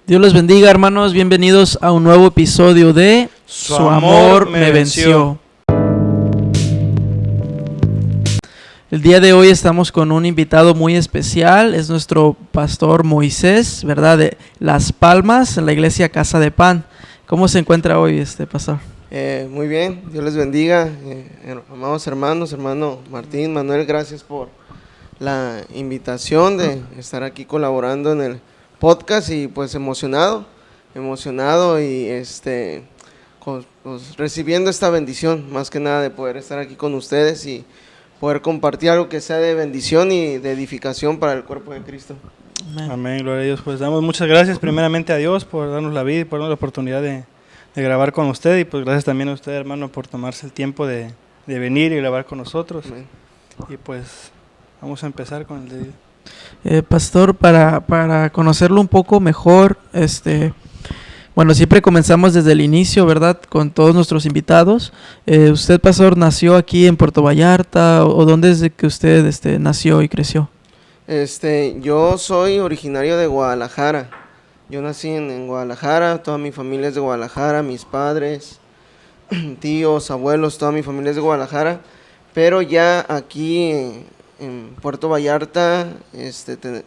Dios les bendiga, hermanos, bienvenidos a un nuevo episodio de Su amor me venció. El día de hoy estamos con un invitado muy especial, es nuestro pastor Moisés, ¿verdad? De Las Palmas, en la iglesia Casa de Pan. ¿Cómo se encuentra hoy pastor? Muy bien, Dios les bendiga, amados hermanos, hermano Martín, Manuel, gracias por la invitación de estar aquí colaborando en el podcast y pues emocionado y pues, recibiendo esta bendición, más que nada de poder estar aquí con ustedes y poder compartir algo que sea de bendición y de edificación para el cuerpo de Cristo. Amén. Amén, gloria a Dios. Pues damos muchas gracias primeramente a Dios por darnos la vida y por darnos la oportunidad de grabar con usted, y pues gracias también a usted, hermano, por tomarse el tiempo de venir y grabar con nosotros. Amén. Y pues vamos a empezar con el de pastor, para conocerlo un poco mejor, bueno, siempre comenzamos desde el inicio, ¿verdad? Con todos nuestros invitados. ¿Usted, pastor, nació aquí en Puerto Vallarta o dónde es que usted nació y creció? Yo soy originario de Guadalajara. Yo nací en Guadalajara, toda mi familia es de Guadalajara, mis padres, tíos, abuelos, toda mi familia es de Guadalajara, pero ya aquí en Puerto Vallarta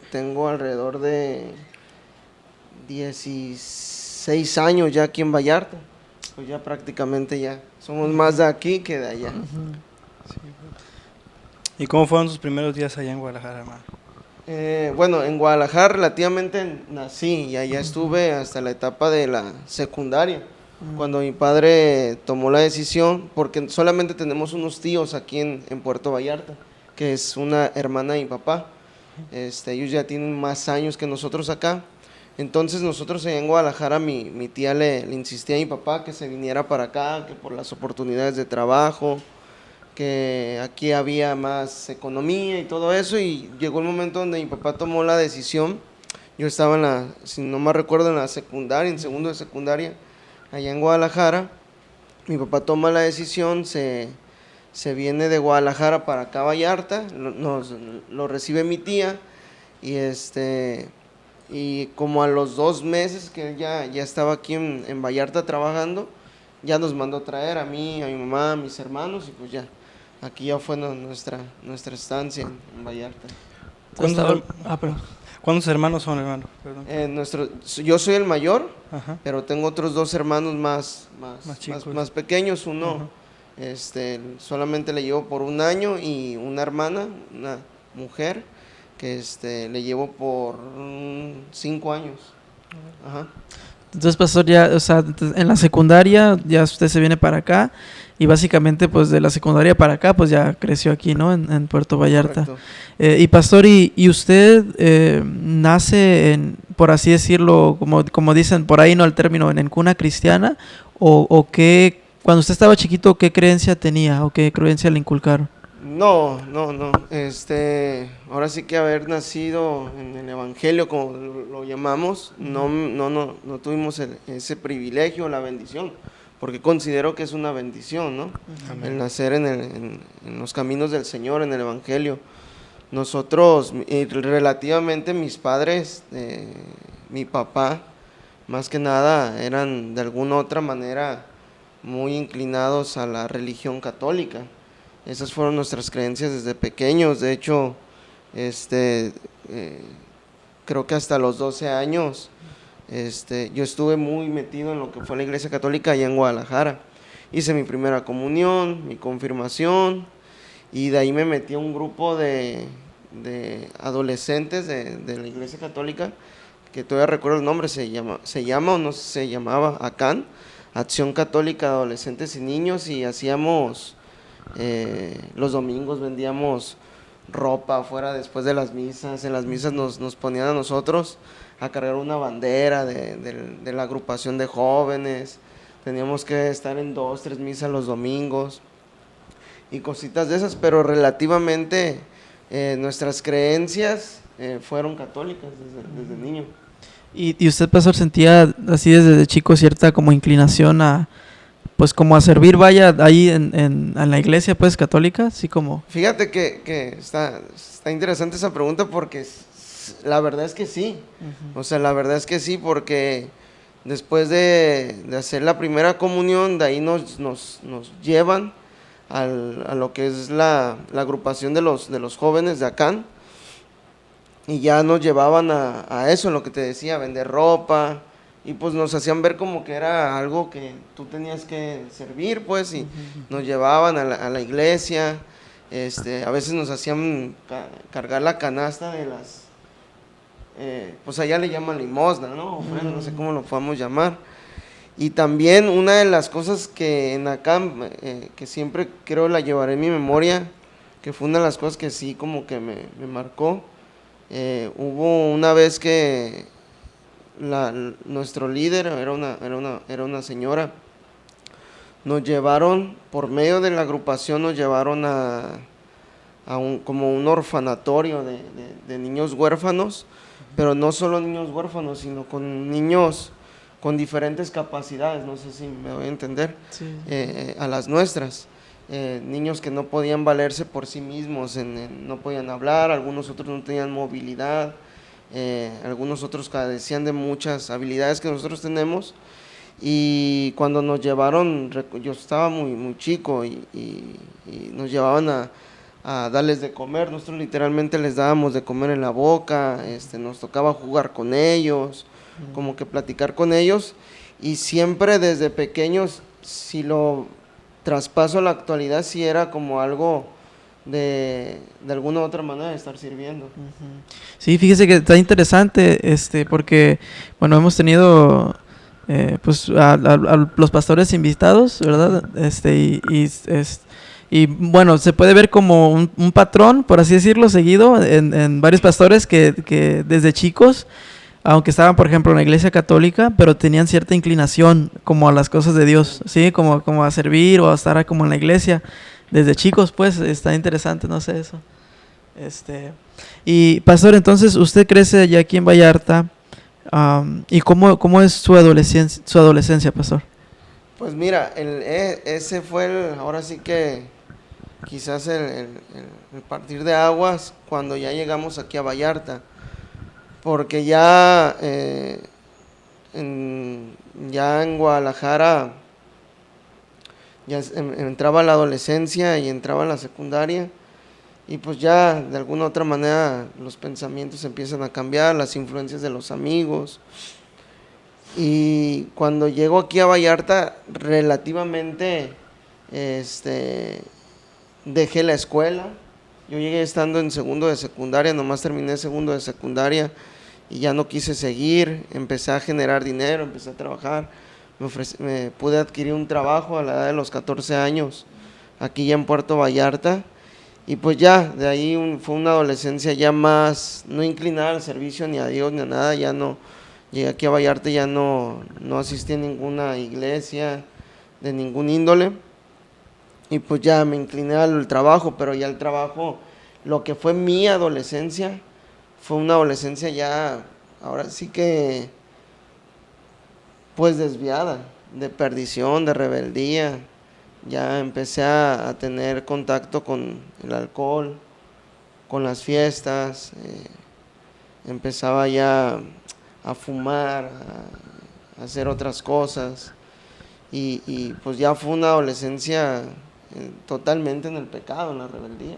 tengo alrededor de 16 años ya aquí en Vallarta, pues ya prácticamente ya somos más de aquí que de allá. Sí. ¿Y cómo fueron sus primeros días allá en Guadalajara, hermano? Bueno, en Guadalajara relativamente nací y allá estuve hasta la etapa de la secundaria, cuando mi padre tomó la decisión, porque solamente tenemos unos tíos aquí en Puerto Vallarta, que es una hermana de mi papá. Ellos ya tienen más años que nosotros acá. Entonces nosotros allá en Guadalajara, mi tía le insistía a mi papá que se viniera para acá, que por las oportunidades de trabajo, que aquí había más economía y todo eso, y llegó el momento donde mi papá tomó la decisión. Yo estaba si no me recuerdo, en la secundaria, en segundo de secundaria, allá en Guadalajara. Mi papá toma la decisión, se viene de Guadalajara para acá a Vallarta, lo recibe mi tía, y como a los 2 meses que él ya estaba aquí en Vallarta trabajando, ya nos mandó a traer a mí, a mi mamá, a mis hermanos, y pues ya, aquí ya fue nuestra estancia en Vallarta. ¿Cuántos hermanos son, hermano? Yo soy el mayor. Ajá. Pero tengo otros 2 hermanos más pequeños. Uno, solamente le llevo por 1 año, y una hermana, una mujer, que le llevo por 5 años. Ajá. Entonces, pastor, ya, o sea, en la secundaria ya usted se viene para acá, y básicamente pues de la secundaria para acá pues ya creció aquí, ¿no? En Puerto Vallarta. Y pastor, ¿y usted nace por así decirlo, como dicen por ahí, no el término, en cuna cristiana, o qué, cuando usted estaba chiquito, qué creencia tenía o qué creencia le inculcaron? No, ahora sí que haber nacido en el evangelio, como lo llamamos, no tuvimos ese privilegio, la bendición, porque considero que es una bendición, ¿no? Amén. El nacer en los caminos del Señor, en el evangelio. Nosotros, relativamente mis padres, mi papá, más que nada, eran de alguna otra manera muy inclinados a la religión católica. Esas fueron nuestras creencias desde pequeños. De hecho, creo que hasta los 12 años, yo estuve muy metido en lo que fue la iglesia católica allá en Guadalajara. Hice mi primera comunión, mi confirmación, y de ahí me metí a un grupo de adolescentes de la iglesia católica, que todavía recuerdo el nombre, se llama o no se llamaba ACAN, Acción Católica de Adolescentes y Niños, y hacíamos... los domingos vendíamos ropa afuera después de las misas. En las misas nos ponían a nosotros a cargar una bandera de la agrupación de jóvenes. Teníamos que estar en 2, 3 misas los domingos y cositas de esas, pero relativamente nuestras creencias fueron católicas desde niño. ¿Y usted, pastor, sentía así desde chico cierta como inclinación a, pues como a servir, vaya, ahí en la iglesia pues católica, así como? Fíjate que está interesante esa pregunta, porque Pues la verdad es que sí, o sea, la verdad es que sí, porque después de hacer la primera comunión, de ahí nos llevan a lo que es la agrupación de los jóvenes de Acán, y ya nos llevaban a eso, lo que te decía, a vender ropa, y pues nos hacían ver como que era algo que tú tenías que servir, pues, y nos llevaban a la iglesia. A veces nos hacían cargar la canasta de las, pues allá le llaman limosna, ¿no? Bueno, no sé cómo lo podamos llamar. Y también una de las cosas que en acá, que siempre creo la llevaré en mi memoria, que fue una de las cosas que sí como que me marcó, hubo una vez que nuestro líder, era una señora, nos llevaron, por medio de la agrupación, nos llevaron como un orfanatorio de niños huérfanos, pero no solo niños huérfanos, sino con niños con diferentes capacidades, no sé si me voy a entender, sí. A las nuestras, niños que no podían valerse por sí mismos, no podían hablar, algunos otros no tenían movilidad, algunos otros carecían de muchas habilidades que nosotros tenemos. Y cuando nos llevaron, yo estaba muy chico y nos llevaban a darles de comer, nosotros literalmente les dábamos de comer en la boca, nos tocaba jugar con ellos, como que platicar con ellos, y siempre desde pequeños, si lo traspaso a la actualidad, sí era como algo de alguna u otra manera de estar sirviendo. Sí, fíjese que está interesante, porque, bueno, hemos tenido... pues a los pastores invitados, ¿verdad? Y bueno, se puede ver como un patrón, por así decirlo, seguido en varios pastores que desde chicos, aunque estaban, por ejemplo, en la iglesia católica, pero tenían cierta inclinación como a las cosas de Dios, ¿sí? Como a servir o a estar como en la iglesia. Desde chicos, pues, está interesante, no sé eso. Y pastor, entonces, usted crece allá aquí en Vallarta. ¿Y cómo es su adolescencia, pastor? Pues mira, ese fue ahora sí que quizás el partir de aguas cuando ya llegamos aquí a Vallarta, porque ya en Guadalajara ya entraba la adolescencia y entraba la secundaria, y pues ya de alguna u otra manera los pensamientos empiezan a cambiar, las influencias de los amigos. Y cuando llego aquí a Vallarta, relativamente dejé la escuela. Yo llegué estando en segundo de secundaria, nomás terminé segundo de secundaria y ya no quise seguir. Empecé a generar dinero, empecé a trabajar. Me pude adquirir un trabajo a la edad de los 14 años, aquí ya en Puerto Vallarta. Y pues ya, de ahí fue una adolescencia ya más, no inclinada al servicio ni a Dios ni a nada, ya no, llegué aquí a Vallarta, ya no asistí a ninguna iglesia de ningún índole, y pues ya me incliné al trabajo, pero ya el trabajo, lo que fue mi adolescencia, fue una adolescencia ya, ahora sí que, pues desviada, de perdición, de rebeldía. Ya empecé a tener contacto con el alcohol, con las fiestas, empezaba ya a fumar, a hacer otras cosas, y pues ya fue una adolescencia totalmente en el pecado, en la rebeldía.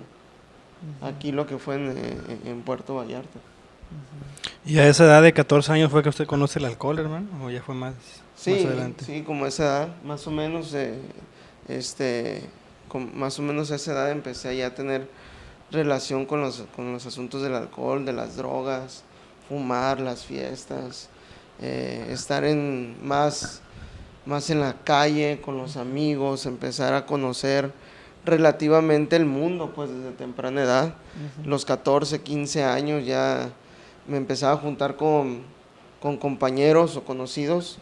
Aquí lo que fue en Puerto Vallarta. ¿Y a esa edad de 14 años fue que usted conoce el alcohol, hermano? ¿O ya fue más adelante? Sí, como esa edad, más o menos... más o menos a esa edad empecé ya a tener relación con los asuntos del alcohol, de las drogas, fumar, las fiestas, estar más en la calle con los amigos, empezar a conocer relativamente el mundo, pues desde temprana edad. Los 14, 15 años ya me empezaba a juntar con compañeros o conocidos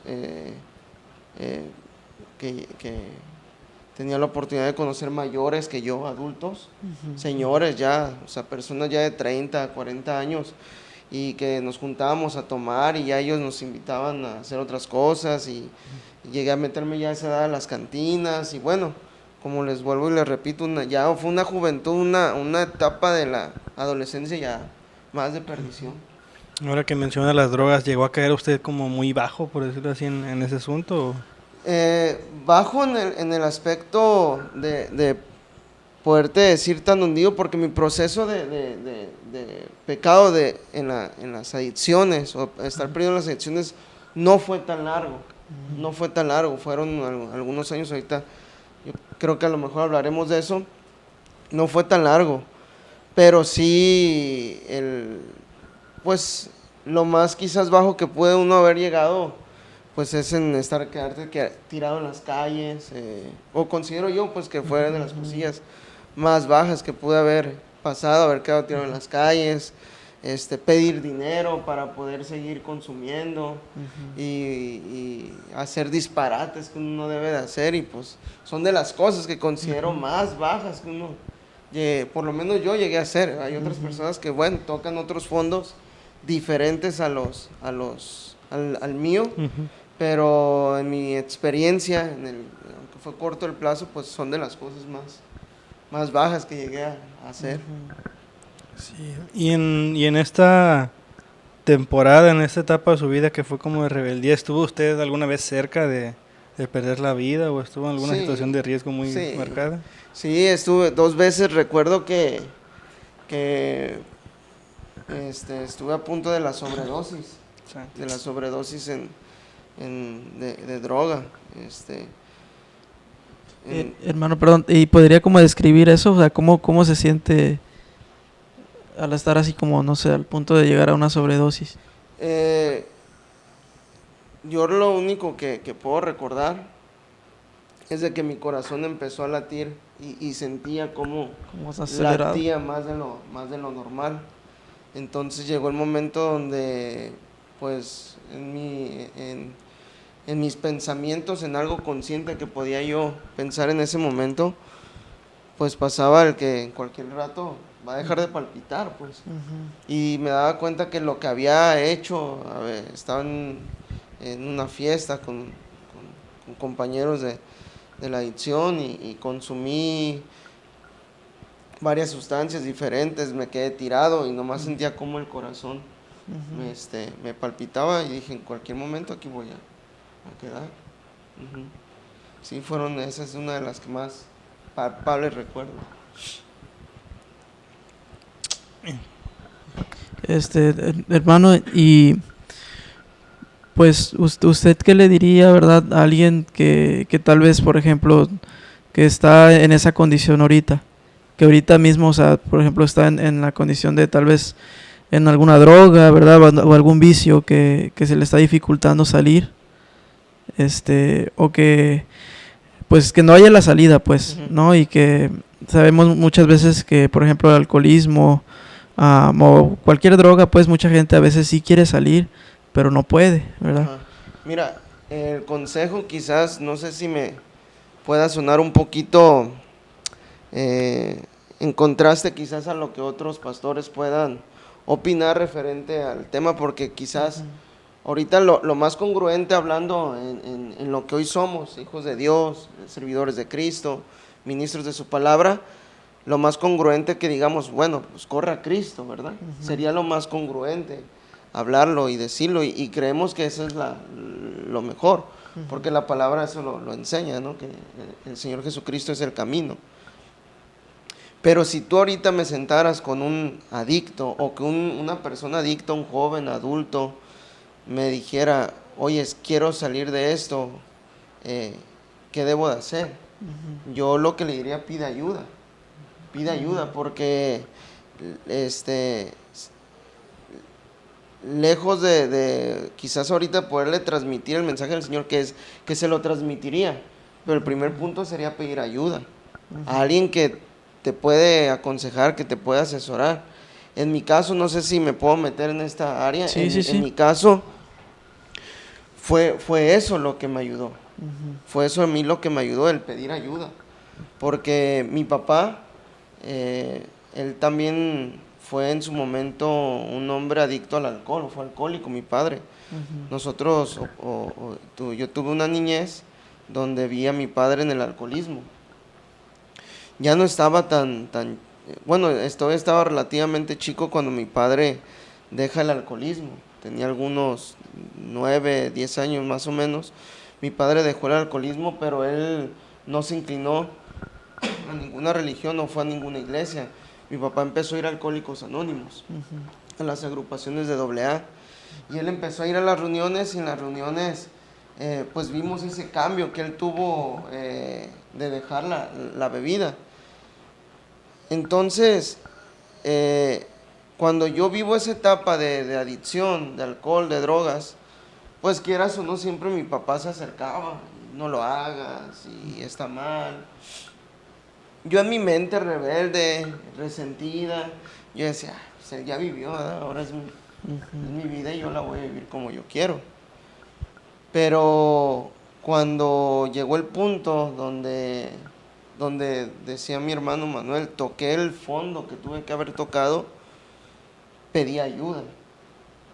que tenía la oportunidad de conocer mayores que yo, adultos, señores ya, o sea, personas ya de 30, 40 años, y que nos juntábamos a tomar y ya ellos nos invitaban a hacer otras cosas, y llegué a meterme ya a esa edad a las cantinas, y bueno, como les vuelvo y les repito, ya fue una juventud, una etapa de la adolescencia ya más de perdición. Ahora que menciona las drogas, ¿llegó a caer usted como muy bajo, por decirlo así, en ese asunto? Bajo en el aspecto de poderte decir tan hundido, porque mi proceso de pecado en las adicciones, o estar perdido en las adicciones, no fue tan largo. No fue tan largo, fueron algunos años. Ahorita yo creo que a lo mejor hablaremos de eso. No fue tan largo, pero sí, pues lo más quizás bajo que puede uno haber llegado, pues es en quedarte tirado en las calles, o considero yo pues que fue de las cosillas más bajas que pude haber pasado, haber quedado tirado en las calles, pedir dinero para poder seguir consumiendo y hacer disparates que uno no debe de hacer, y pues son de las cosas que considero más bajas que uno, por lo menos yo llegué a hacer. Hay otras personas que, bueno, tocan otros fondos diferentes al mío, pero en mi experiencia, aunque fue corto el plazo, pues son de las cosas más bajas que llegué a hacer. Sí. Y en esta temporada, en esta etapa de su vida que fue como de rebeldía, ¿estuvo usted alguna vez cerca de perder la vida o estuvo en alguna situación de riesgo muy marcada? Sí, estuve 2 veces. Recuerdo que estuve a punto de la sobredosis, de droga. Hermano, perdón, ¿y podría como describir eso? O sea, ¿cómo se siente al estar así como, no sé, al punto de llegar a una sobredosis? Yo lo único que puedo recordar es de que mi corazón empezó a latir y sentía como latía más de lo normal. Entonces llegó el momento donde, pues, en mis pensamientos, en algo consciente que podía yo pensar en ese momento, pues pasaba el que en cualquier rato va a dejar de palpitar, pues. Y me daba cuenta que lo que había hecho, estaba en una fiesta con compañeros de la adicción y consumí varias sustancias diferentes, me quedé tirado y nomás sentía como el corazón me palpitaba, y dije, en cualquier momento aquí voy a quedar. Sí, esa es una de las que más palpables recuerdo. Hermano, y pues usted qué le diría, ¿verdad?, a alguien que tal vez, por ejemplo, que está en esa condición ahorita, que ahorita mismo, o sea, por ejemplo, está en la condición de tal vez en alguna droga, ¿verdad?, o algún vicio que se le está dificultando salir, o que pues que no haya la salida, pues, ¿no? Y que sabemos muchas veces que, por ejemplo, el alcoholismo, o cualquier droga, pues mucha gente a veces sí quiere salir, pero no puede, ¿verdad? Ajá. Mira, el consejo quizás, no sé si me pueda sonar un poquito en contraste quizás a lo que otros pastores puedan opinar referente al tema, porque quizás ahorita lo más congruente, hablando en lo que hoy somos, hijos de Dios, servidores de Cristo, ministros de su palabra, lo más congruente que digamos, bueno, pues corre a Cristo, ¿verdad? Sería lo más congruente hablarlo y decirlo, y creemos que eso es lo mejor, porque la palabra eso lo enseña, ¿no? Que el Señor Jesucristo es el camino. Pero si tú ahorita me sentaras con un adicto, o que una persona adicta, un joven, adulto, me dijera, oye, quiero salir de esto, ¿qué debo de hacer? Yo lo que le diría, pide ayuda, porque lejos de quizás ahorita poderle transmitir el mensaje del Señor, que se lo transmitiría, pero el primer punto sería pedir ayuda a alguien que te puede aconsejar, que te puede asesorar. En mi caso, no sé si me puedo meter en esta área. Sí. En mi caso, fue eso lo que me ayudó. Fue eso a mí lo que me ayudó, el pedir ayuda. Porque mi papá, él también fue en su momento un hombre adicto al alcohol, fue alcohólico, mi padre. Nosotros, yo tuve una niñez donde vi a mi padre en el alcoholismo. Ya no estaba bueno, estaba relativamente chico cuando mi padre deja el alcoholismo. Tenía algunos 9, 10 años más o menos. Mi padre dejó el alcoholismo, pero él no se inclinó a ninguna religión, no fue a ninguna iglesia. Mi papá empezó a ir a Alcohólicos Anónimos, a las agrupaciones de AA. Y él empezó a ir a las reuniones, y en las reuniones pues vimos ese cambio que él tuvo de dejar la bebida. Entonces, cuando yo vivo esa etapa de adicción, de alcohol, de drogas, pues quieras o no, siempre mi papá se acercaba, no lo hagas, y está mal. Yo en mi mente rebelde, resentida, yo decía, pues él ya vivió, ¿verdad? Ahora es mi vida y yo la voy a vivir como yo quiero. Pero cuando llegó el punto donde decía mi hermano Manuel, toqué el fondo que tuve que haber tocado, pedí ayuda,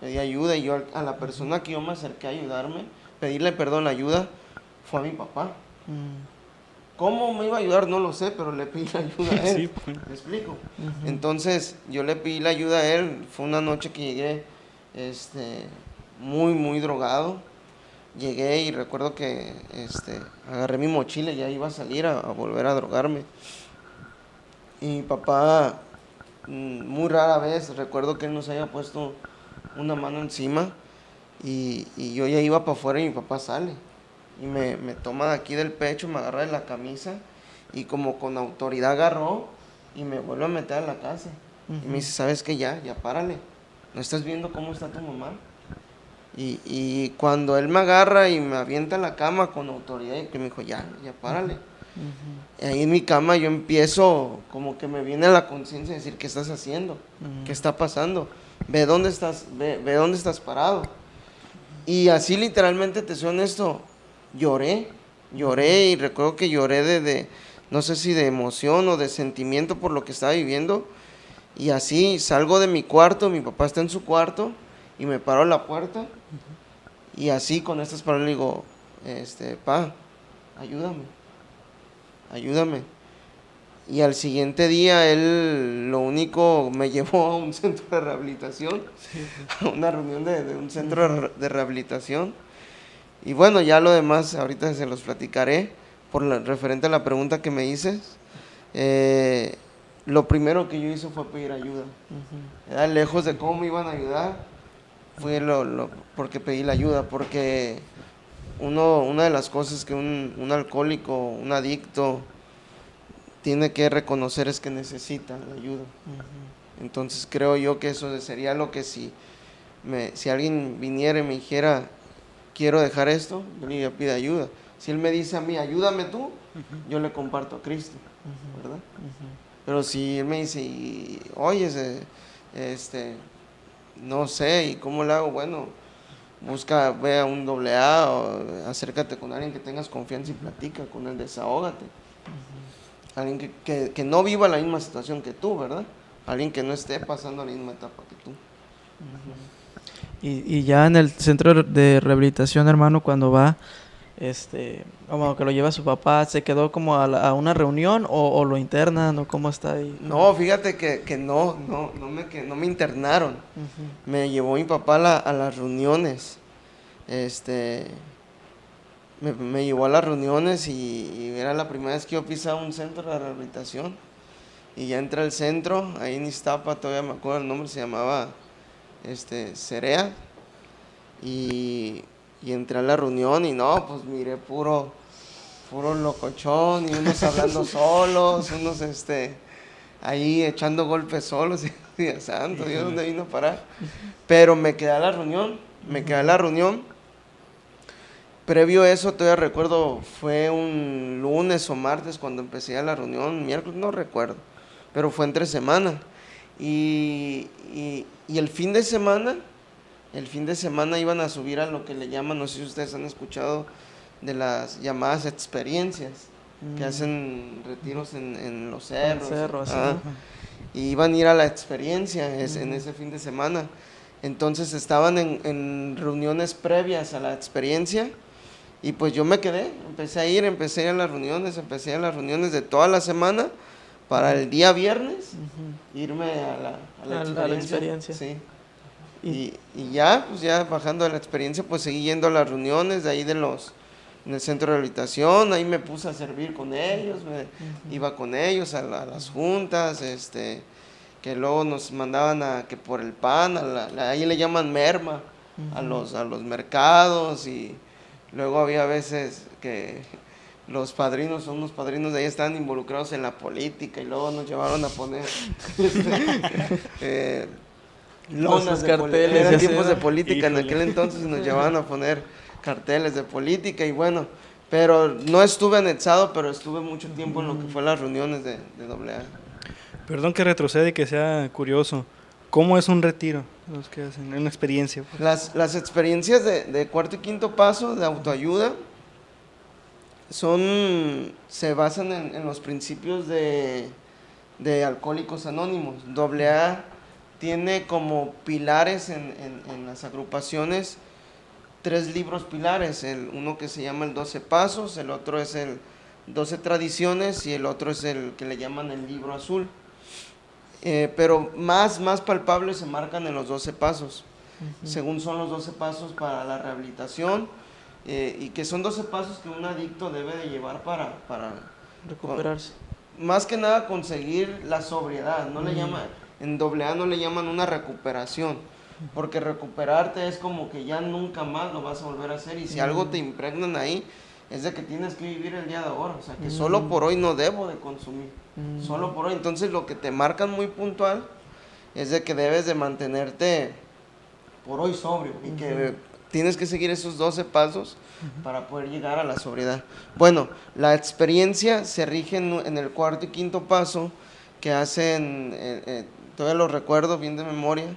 y yo a la persona que yo me acerqué a ayudarme, pedirle perdón, ayuda, fue a mi papá. ¿Cómo me iba a ayudar? No lo sé, pero le pedí la ayuda a él. Sí, pues. ¿Me explico? Entonces, yo le pedí la ayuda a él. Fue una noche que llegué muy, muy drogado. Llegué y recuerdo que agarré mi mochila y ya iba a salir a volver a drogarme. Y mi papá, muy rara vez, recuerdo que él nos había puesto una mano encima y yo ya iba para afuera y mi papá sale. Y me toma de aquí del pecho, me agarra de la camisa y como con autoridad agarró y me vuelve a meter a la casa. Y me dice, ¿sabes qué? Ya párale. ¿No estás viendo cómo está tu mamá? Y cuando él me agarra y me avienta en la cama con autoridad, y que me dijo, ya párale. Y ahí en mi cama yo empiezo, como que me viene la conciencia de decir, ¿qué estás haciendo? ¿Qué está pasando? Ve dónde estás parado. Y así literalmente, te soy honesto, lloré y recuerdo que lloré de no sé si de emoción o de sentimiento por lo que estaba viviendo. Y así salgo de mi cuarto, mi papá está en su cuarto y me paro a la puerta y así con estas palabras le digo, pa, ayúdame. Y al siguiente día él lo único me llevó a un centro de rehabilitación, a una reunión de un centro de rehabilitación. Y bueno, ya lo demás ahorita se los platicaré referente a la pregunta que me dices. Lo primero que yo hice fue pedir ayuda. Lejos de cómo me iban a ayudar, fue porque pedí la ayuda, porque una de las cosas que un alcohólico, un adicto, tiene que reconocer es que necesita la ayuda. Entonces creo yo que eso sería lo que si alguien viniera y me dijera, quiero dejar esto, yo le pido ayuda. Si él me dice a mí, ayúdame tú, yo le comparto a Cristo, ¿verdad? Pero si él me dice, oye, no sé, ¿y cómo le hago? Bueno, ve a un AA o acércate con alguien que tengas confianza y platica con él, desahógate. Alguien que no viva la misma situación que tú, ¿verdad? Alguien que no esté pasando la misma etapa que tú. Y ya en el centro de rehabilitación, hermano, cuando va, como que lo lleva su papá, ¿se quedó como a una reunión o lo internan o cómo está ahí? No, fíjate que no me internaron. Me llevó mi papá a las reuniones. Me llevó a las reuniones y era la primera vez que yo pisaba un centro de rehabilitación. Y ya entré al centro, ahí en Iztapa, todavía me acuerdo el nombre, se llamaba Cerea. Y entré a la reunión y no, pues miré puro locochón y unos hablando solos, unos ahí echando golpes solos. Y Dios santo, Dios, ¿dónde vino a parar? Pero me quedé a la reunión. Previo a eso, todavía recuerdo, fue un lunes o martes cuando empecé a la reunión, miércoles, no recuerdo, pero fue entre semana. Y el fin de semana iban a subir a lo que le llaman, no sé si ustedes han escuchado, de las llamadas experiencias, que hacen retiros en los cerros. Y iban a ir a la experiencia en ese fin de semana. Entonces estaban en reuniones previas a la experiencia. Y pues yo me quedé, empecé a ir a las reuniones de toda la semana para el día viernes irme a la experiencia. Sí. Y ya, pues ya bajando de la experiencia, pues seguí yendo a las reuniones de ahí en el centro de rehabilitación, ahí me puse a servir con ellos, iba con ellos a las juntas, que luego nos mandaban que por el pan, ahí le llaman merma, a los mercados, y luego había veces que los padrinos de ahí estaban involucrados en la política y luego nos llevaron a poner lonas de carteles, eran tiempos de política. Híjole. En aquel entonces nos llevaban a poner carteles de política y bueno, pero no estuve anexado, pero estuve mucho tiempo en lo que fue las reuniones de AA. Perdón que retroceda y que sea curioso, ¿cómo es un retiro? Los que hacen una experiencia. Pues. Las experiencias de cuarto y quinto paso de autoayuda se basan en los principios de Alcohólicos Anónimos. AA tiene como pilares en las agrupaciones 3 libros pilares, uno que se llama el 12 Pasos, el otro es el 12 Tradiciones y el otro es el que le llaman el Libro Azul. Pero más palpables se marcan en los 12 pasos, según son los 12 pasos para la rehabilitación, y que son 12 pasos que un adicto debe de llevar para recuperarse. Más que nada conseguir la sobriedad, en AA no le llaman una recuperación, porque recuperarte es como que ya nunca más lo vas a volver a hacer, y si algo te impregnan ahí, es de que tienes que vivir el día de ahora, o sea, que solo por hoy no debo de consumir, solo por hoy. Entonces lo que te marcan muy puntual es de que debes de mantenerte por hoy sobrio, y que tienes que seguir esos 12 pasos para poder llegar a la sobriedad. Bueno, la experiencia se rige en el cuarto y quinto paso, que hacen, todavía lo recuerdo bien de memoria,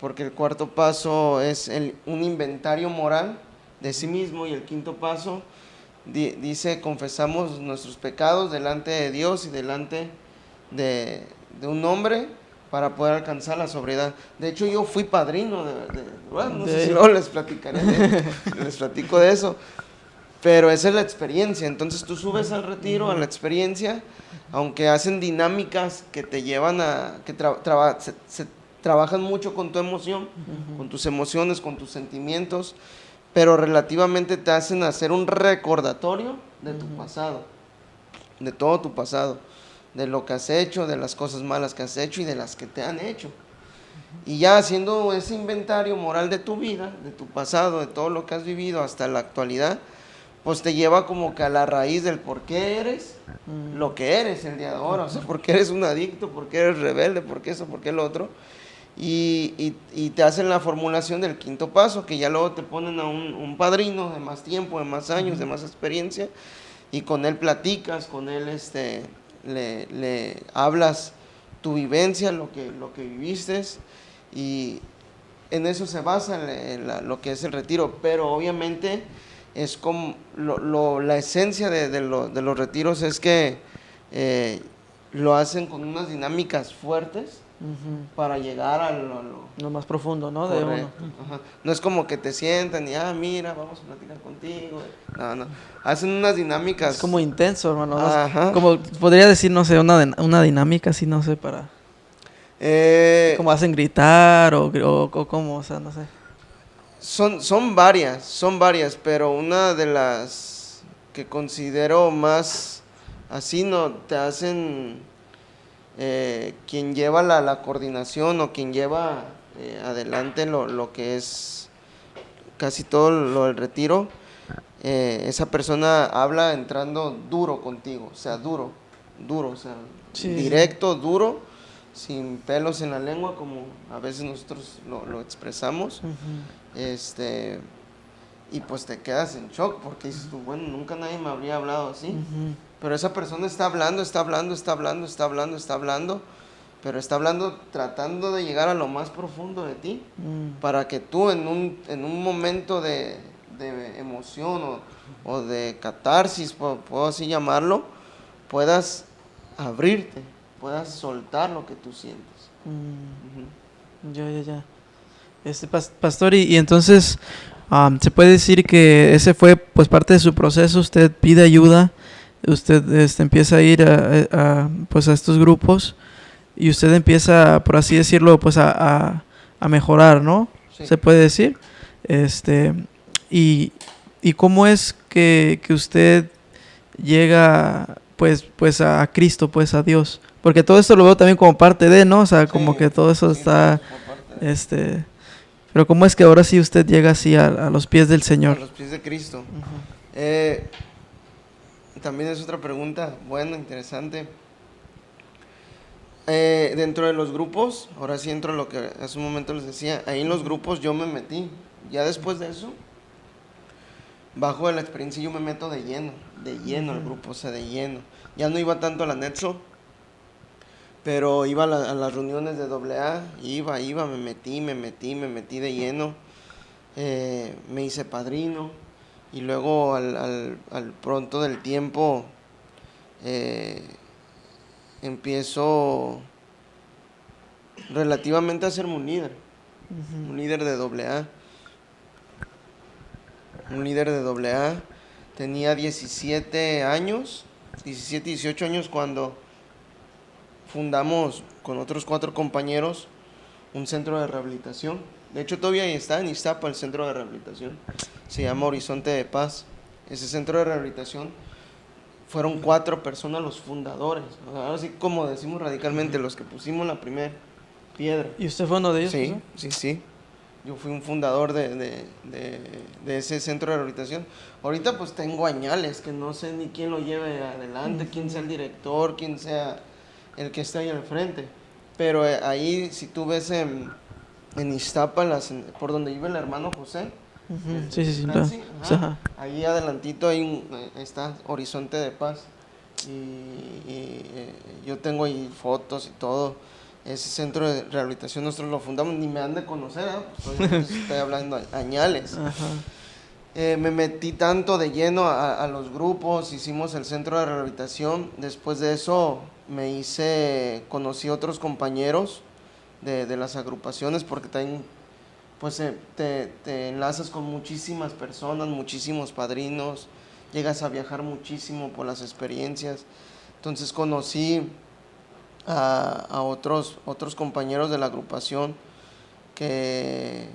porque el cuarto paso es un inventario moral de sí mismo, y el quinto paso dice: confesamos nuestros pecados delante de Dios y delante de un hombre para poder alcanzar la sobriedad. De hecho, yo fui padrino bueno, no sé si luego les platicaré les platico de eso, pero esa es la experiencia. Entonces tú subes al retiro, a la experiencia, aunque hacen dinámicas que te llevan a que se trabajan mucho con tu emoción, con tus emociones, con tus sentimientos, pero relativamente te hacen hacer un recordatorio de tu pasado, de todo tu pasado, de lo que has hecho, de las cosas malas que has hecho y de las que te han hecho. Y ya haciendo ese inventario moral de tu vida, de tu pasado, de todo lo que has vivido hasta la actualidad, pues te lleva como que a la raíz del por qué eres lo que eres el día de ahora. O sea, por qué eres un adicto, por qué eres rebelde, por qué eso, por qué lo otro. Y te hacen la formulación del quinto paso, que ya luego te ponen a un padrino de más tiempo, de más años, de más experiencia, y con él platicas, con él le hablas tu vivencia, lo que viviste, y en eso se basa lo que es el retiro. Pero obviamente es como la esencia de los retiros es que lo hacen con unas dinámicas fuertes para llegar a lo más profundo, ¿no? De uno. No es como que te sientan y mira, vamos a platicar contigo. No. Hacen unas dinámicas. Es como intenso, hermano. No, como podría decir, no sé, una dinámica así, no sé, para. Como hacen gritar o cómo, o sea, no sé. Son varias, pero una de las que considero más así, no te hacen quien lleva la coordinación o quien lleva adelante lo que es casi todo lo del retiro. Esa persona habla entrando duro contigo, o sea, duro, o sea, directo, duro, sin pelos en la lengua, como a veces nosotros lo expresamos. Y pues te quedas en shock, porque dices tú, bueno, nunca nadie me habría hablado así. Pero esa persona está hablando, pero está hablando tratando de llegar a lo más profundo de ti, para que tú en un momento de emoción o de catarsis, puedo así llamarlo, puedas abrirte, puedas soltar lo que tú sientes. Ya. Pastor, y entonces se puede decir que ese fue pues parte de su proceso. Usted pide ayuda, usted empieza a ir a estos grupos, y usted empieza, por así decirlo, pues a a mejorar, ¿no? Sí. Se puede decir. Y cómo es que usted llega pues a Cristo, pues a Dios. Porque todo esto lo veo también como parte de, ¿no? O sea, como Sí, que todo eso sí, está, por parte de- pero cómo es que ahora sí usted llega así a los pies del a Señor. los pies de Cristo. Ujú. También es otra pregunta, bueno, interesante. Dentro de los grupos, ahora sí entro a lo que hace un momento les decía, ahí en los grupos yo me metí. Ya después de eso, bajo de la experiencia yo me meto de lleno al grupo, o sea, de lleno. Ya no iba tanto al anexo, pero iba a las reuniones de AA, iba, me metí de lleno. Me hice padrino y luego al pronto del tiempo eh, empiezo relativamente a ser un líder de AA, un líder de AA. Tenía 17 años, 17, 18 años cuando fundamos con otros 4 compañeros un centro de rehabilitación. De hecho, todavía está en Iztapa el centro de rehabilitación. Se llama Horizonte de Paz. Ese centro de rehabilitación fueron 4 personas los fundadores. Ahora sí, como decimos radicalmente, los que pusimos la primera piedra. ¿Y usted fue uno de ellos? Sí, pues, sí. Yo fui un fundador de ese centro de rehabilitación. Ahorita pues tengo añales que no sé ni quién lo lleve adelante, quién sea el director, quién sea el que está ahí al frente. Pero ahí, si tú ves en Iztapa, por donde vive el hermano José, Ujú. Sí, Nancy, ajá. ahí adelantito está Horizonte de Paz. Yo tengo ahí fotos y todo. Ese centro de rehabilitación nosotros lo fundamos, ni me han de conocer, pues, estoy hablando añales. Ajá. Me metí tanto de lleno a los grupos, hicimos el centro de rehabilitación. Después de eso conocí otros compañeros de las agrupaciones, porque también pues te enlazas con muchísimas personas, muchísimos padrinos, llegas a viajar muchísimo por las experiencias. Entonces conocí a otros compañeros de la agrupación que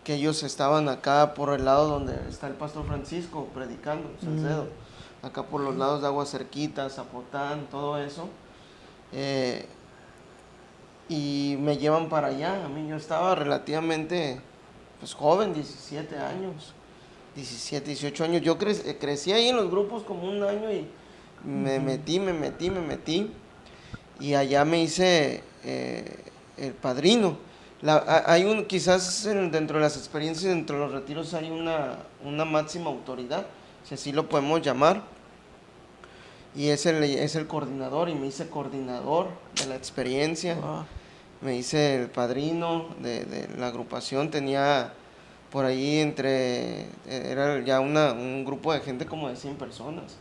ellos estaban acá por el lado donde está el pastor Francisco predicando, Salcedo, acá por los lados de Agua Cerquita, Zapotán, todo eso. Y me llevan para allá. A mí yo estaba relativamente pues joven, 17 años, 17, 18 años. Yo crecí ahí en los grupos como un año y me metí. Y allá me hice el padrino. Quizás dentro de las experiencias, dentro de los retiros hay una máxima autoridad, si así lo podemos llamar. Y es el coordinador, y me hice coordinador de la experiencia. Wow. Me hice el padrino de la agrupación. Tenía por ahí era ya un grupo de gente como de 100 personas.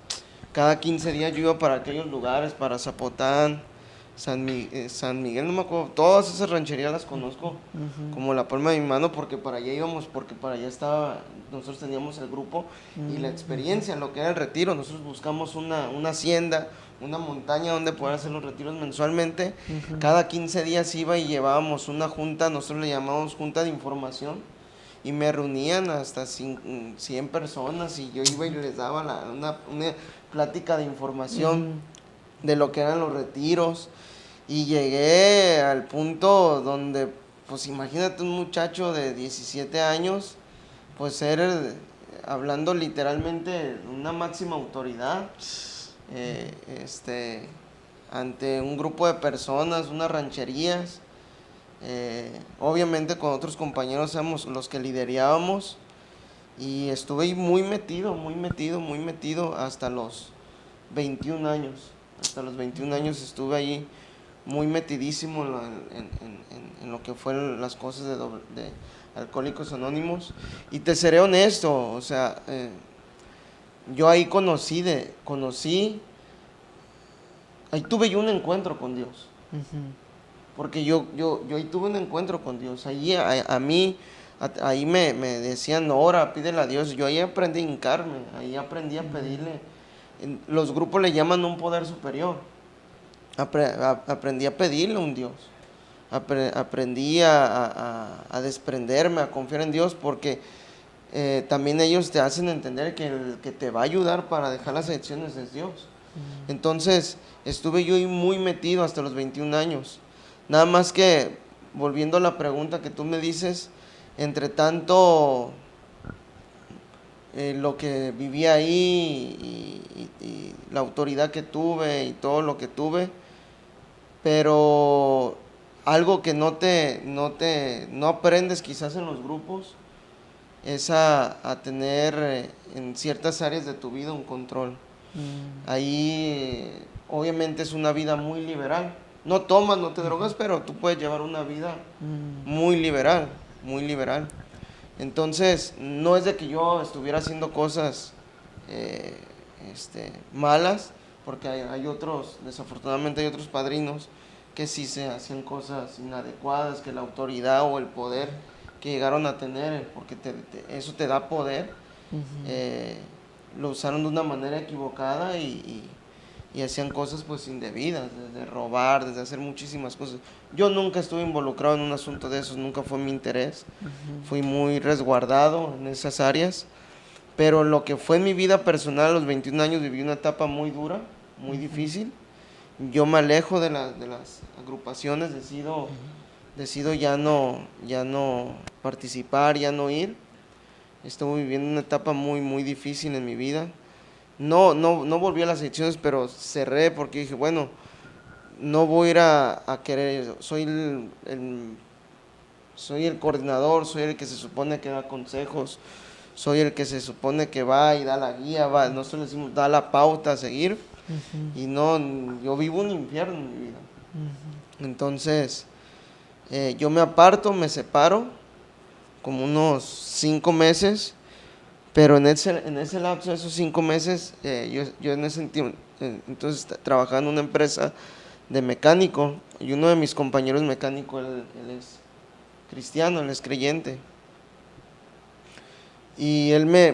Cada 15 días yo iba para aquellos lugares, para Zapotán, San Miguel, no me acuerdo, todas esas rancherías las conozco como la palma de mi mano, porque para allá íbamos, porque para allá nosotros teníamos el grupo y la experiencia, lo que era el retiro. Nosotros buscamos una hacienda, una montaña donde poder hacer los retiros mensualmente. Cada 15 días iba y llevábamos una junta, nosotros le llamábamos junta de información, y me reunían hasta 100 personas, y yo iba y les daba una plática de información de lo que eran los retiros. Y llegué al punto donde, pues imagínate un muchacho de 17 años, pues hablando literalmente una máxima autoridad, ante un grupo de personas, unas rancherías. Obviamente con otros compañeros éramos los que liderábamos, y estuve muy metido hasta los 21 años. Hasta los 21 años estuve ahí muy metidísimo en lo que fueron las cosas de Alcohólicos Anónimos. Y te seré honesto, o sea, yo ahí ahí tuve yo un encuentro con Dios. Porque yo ahí tuve un encuentro con Dios. Ahí ahí me decían, ora, pídele a Dios. Yo ahí aprendí a hincarme, ahí aprendí a pedirle. Los grupos le llaman un poder superior. Aprendí a pedirle a un Dios. aprendí a desprenderme, a confiar en Dios, porque también ellos te hacen entender que el que te va a ayudar para dejar las adicciones es Dios. Entonces estuve yo muy metido hasta los 21 años. Nada más que, volviendo a la pregunta que tú me dices, entre tanto lo que viví ahí y la autoridad que tuve y todo lo que tuve, pero algo que no aprendes quizás en los grupos es a tener en ciertas áreas de tu vida un control. Ahí obviamente es una vida muy liberal. No tomas, no te drogas, pero tú puedes llevar una vida muy liberal, muy liberal. Entonces, no es de que yo estuviera haciendo cosas malas, porque hay otros, desafortunadamente hay otros padrinos que sí se hacían cosas inadecuadas, que la autoridad o el poder que llegaron a tener, porque eso te da poder, lo usaron de una manera equivocada y hacían cosas pues indebidas, desde robar, desde hacer muchísimas cosas. Yo nunca estuve involucrado en un asunto de esos, nunca fue mi interés, fui muy resguardado en esas áreas, pero lo que fue en mi vida personal, a los 21 años viví una etapa muy dura, muy difícil. Yo me alejo de las agrupaciones, decido ya no participar, ya no ir. Estuve viviendo una etapa muy, muy difícil en mi vida. No volví a las adicciones, pero cerré porque dije, bueno, no voy a ir a querer, soy el coordinador, soy el que se supone que da consejos, soy el que se supone que va y da la guía, nosotros le decimos, da la pauta a seguir, y no, yo vivo un infierno en mi vida. Entonces, yo me aparto, me separo, como unos 5 meses, pero en ese lapso de esos 5 meses, yo en ese tiempo, entonces trabajaba en una empresa de mecánico, y uno de mis compañeros mecánicos, él es cristiano, él es creyente, y él me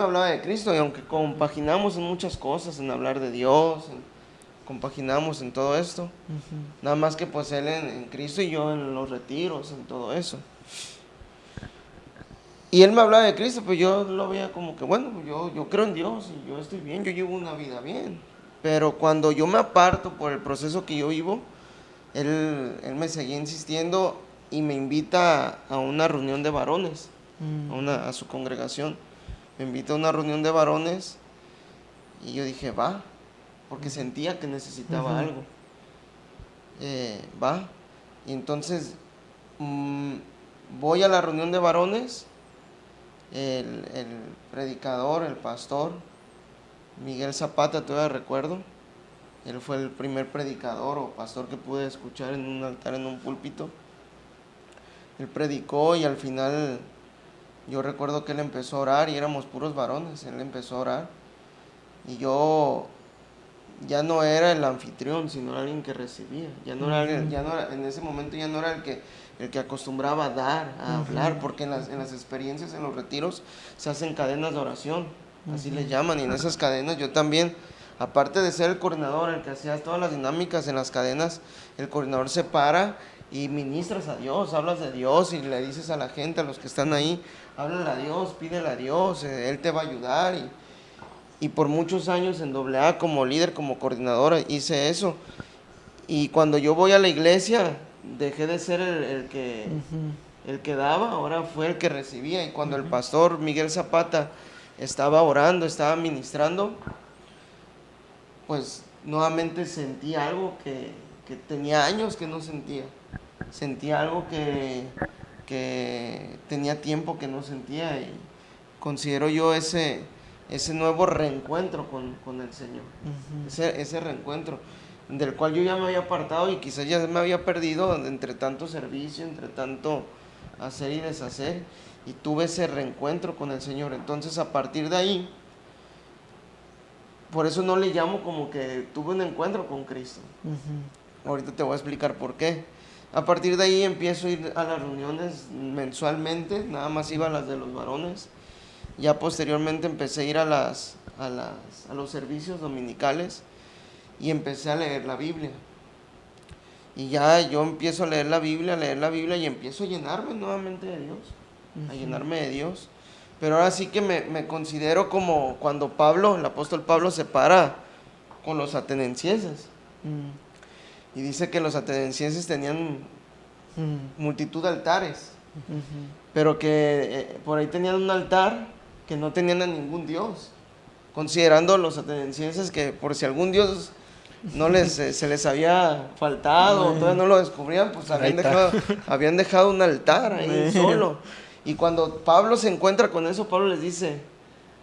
hablaba de Cristo, y aunque compaginamos en muchas cosas, en hablar de Dios, compaginamos en todo esto, nada más que pues él en Cristo y yo en los retiros, en todo eso. Y él me hablaba de Cristo, pues yo lo veía como que, bueno, yo creo en Dios y yo estoy bien, yo llevo una vida bien. Pero cuando yo me aparto por el proceso que yo vivo, él me seguía insistiendo y me invita a una reunión de varones, a su congregación. Me invita a una reunión de varones y yo dije, va, porque sentía que necesitaba algo. Va. Y entonces voy a la reunión de varones. El predicador, el pastor Miguel Zapata, todavía recuerdo, él fue el primer predicador o pastor que pude escuchar en un altar, en un púlpito. Él predicó y al final yo recuerdo que él empezó a orar y éramos puros varones. Él empezó a orar y yo ya no era el anfitrión, sino alguien que recibía. Ya no era, en ese momento ya no era el que acostumbraba a dar, a hablar, porque en las experiencias, en los retiros, se hacen cadenas de oración, así le llaman, y en esas cadenas yo también, aparte de ser el coordinador, el que hacía todas las dinámicas en las cadenas, el coordinador se para y ministras a Dios, hablas de Dios y le dices a la gente, a los que están ahí, háblale a Dios, pídele a Dios, Él te va a ayudar. Y por muchos años en AA como líder, como coordinadora, hice eso. Y cuando yo voy a la iglesia, dejé de ser el que daba, ahora fue el que recibía. Y cuando el pastor Miguel Zapata estaba orando, estaba ministrando, pues nuevamente sentí algo que tenía años que no sentía. Sentí algo que tenía tiempo que no sentía, y considero yo ese nuevo reencuentro con el Señor, ese reencuentro del cual yo ya me había apartado y quizás ya me había perdido entre tanto servicio, entre tanto hacer y deshacer, y tuve ese reencuentro con el Señor. Entonces a partir de ahí, por eso no le llamo como que tuve un encuentro con Cristo. Ahorita te voy a explicar por qué. A partir de ahí empiezo a ir a las reuniones mensualmente, nada más iba a las de los varones. Ya posteriormente empecé a ir a los servicios dominicales y empecé a leer la Biblia. Y ya yo empiezo a leer la Biblia y empiezo a llenarme nuevamente de Dios, a llenarme de Dios. Pero ahora sí que me considero como cuando Pablo, el apóstol Pablo, se para con los atenienses. Y dice que los atenienses tenían multitud de altares, pero que por ahí tenían un altar que no tenían a ningún dios, considerando los atenienses que por si algún dios no se les había faltado, o todavía no lo descubrían, pues habían dejado un altar ahí solo. Y cuando Pablo se encuentra con eso, Pablo les dice,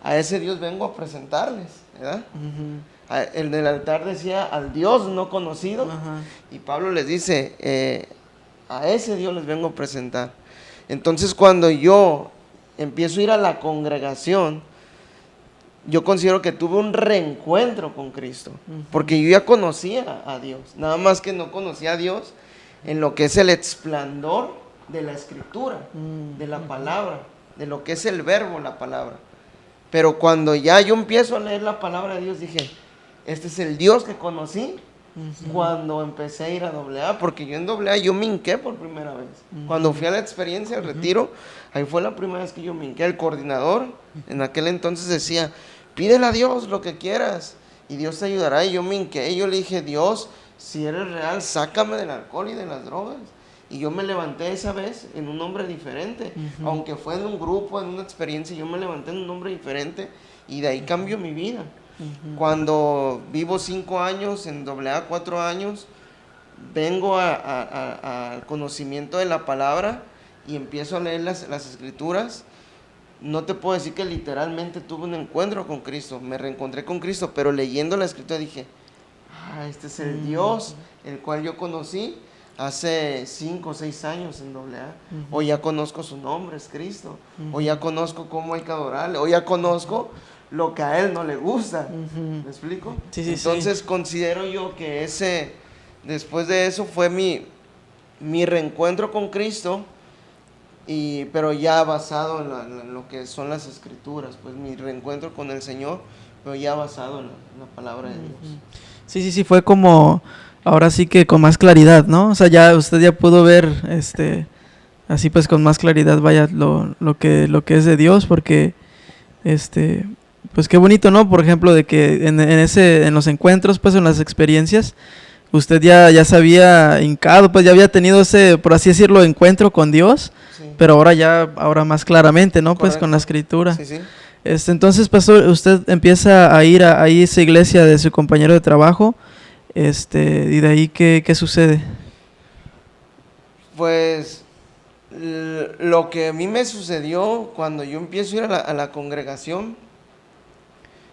a ese Dios vengo a presentarles, ¿verdad? El del altar decía al Dios no conocido, y Pablo les dice, a ese Dios les vengo a presentar. Entonces cuando yo empiezo a ir a la congregación, yo considero que tuve un reencuentro con Cristo, porque yo ya conocía a Dios, nada más que no conocía a Dios en lo que es el esplendor de la escritura, de la palabra, de lo que es el verbo, la palabra. Pero cuando ya yo empiezo a leer la palabra de Dios, dije, este es el Dios que conocí cuando empecé a ir a AA, porque yo en AA yo me hinqué por primera vez. Cuando fui a la experiencia, al retiro, ahí fue la primera vez que yo me hinqué. El coordinador en aquel entonces decía, pídele a Dios lo que quieras y Dios te ayudará. Y yo me hinqué y yo le dije, Dios, si eres real, sácame del alcohol y de las drogas. Y yo me levanté esa vez en un hombre diferente, aunque fue en un grupo, en una experiencia, yo me levanté en un hombre diferente y de ahí cambió mi vida. Cuando vivo 5 años, en AA 4 años, vengo al conocimiento de la palabra y empiezo a leer las escrituras. No te puedo decir que literalmente tuve un encuentro con Cristo, me reencontré con Cristo, pero leyendo la escritura dije, este es el Dios el cual yo conocí hace 5 o 6 años en AA. Hoy ya conozco su nombre, es Cristo. Hoy ya conozco cómo hay que adorarle. Hoy ya conozco lo que a Él no le gusta. ¿Me explico? Sí, Entonces considero yo que después de eso fue mi reencuentro con Cristo, pero ya basado en lo que son las escrituras, pues mi reencuentro con el Señor, pero ya basado en la palabra de Dios. Sí, fue como, ahora sí que con más claridad, ¿no? O sea, ya usted ya pudo ver, así pues con más claridad, vaya, lo que es de Dios, porque, pues qué bonito, ¿no? Por ejemplo, de que en los encuentros, pues en las experiencias, usted ya se había hincado, pues ya había tenido ese, por así decirlo, encuentro con Dios, pero ahora más claramente, ¿no? Correcto. Pues con la escritura. Sí. Entonces, pastor, usted empieza a ir a esa iglesia de su compañero de trabajo, y de ahí, ¿qué sucede? Pues lo que a mí me sucedió cuando yo empiezo a ir a la congregación,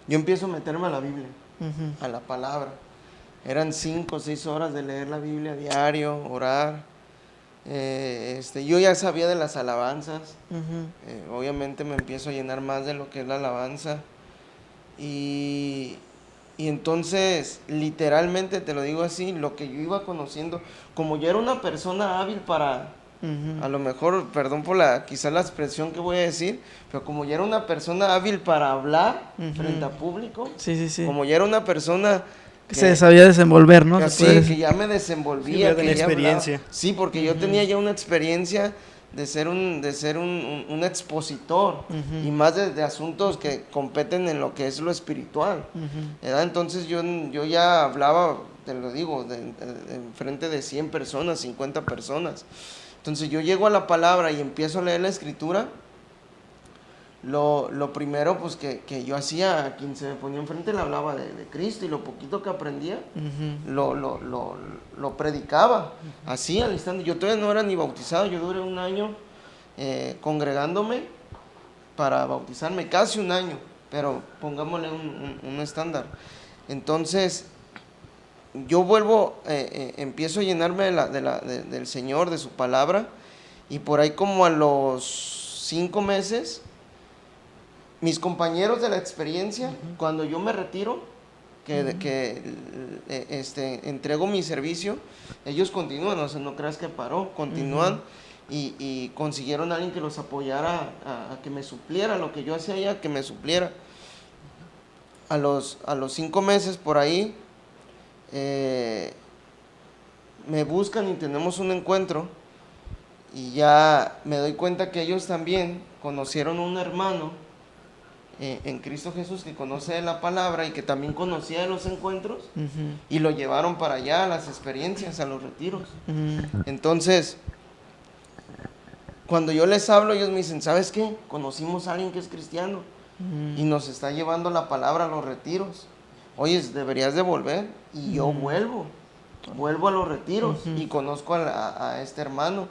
yo empiezo a meterme a la Biblia, a la palabra. Eran 5 o 6 horas de leer la Biblia diario, orar. Yo ya sabía de las alabanzas. Obviamente me empiezo a llenar más de lo que es la alabanza. Y entonces, literalmente te lo digo así, lo que yo iba conociendo, como yo era una persona hábil para, a lo mejor, perdón por quizás la expresión que voy a decir, pero como ya era una persona hábil para hablar frente a público, como ya era una persona que se sabía desenvolver, ¿no? Sí, que ya me desenvolvía. Sí, que experiencia. Sí, porque yo tenía ya una experiencia de ser un expositor, y más de asuntos que competen en lo que es lo espiritual. Entonces yo ya hablaba, te lo digo, en frente de 100 personas, 50 personas. Entonces yo llego a la palabra y empiezo a leer la escritura. Lo primero pues que yo hacía, a quien se me ponía enfrente le hablaba de Cristo, y lo poquito que aprendía lo predicaba así al instante. Yo todavía no era ni bautizado, yo duré 1 año congregándome para bautizarme, casi 1 año, pero pongámosle un estándar. Entonces yo vuelvo, empiezo a llenarme del Señor, de su palabra, y por ahí como a los 5 meses, mis compañeros de la experiencia, cuando yo me retiro, que entrego mi servicio, ellos continúan, o sea, no creas que paró, continúan, y consiguieron a alguien que los apoyara, a que me supliera lo que yo hacía allá, que me supliera. A los 5 meses por ahí, me buscan y tenemos un encuentro y ya me doy cuenta que ellos también conocieron a un hermano en Cristo Jesús que conoce de la palabra y que también conocía de los encuentros y lo llevaron para allá, a las experiencias, a los retiros. Entonces, cuando yo les hablo, ellos me dicen, ¿sabes qué? Conocimos a alguien que es cristiano y nos está llevando la palabra a los retiros. Oye, deberías de volver. Y yo vuelvo a los retiros y conozco a este hermano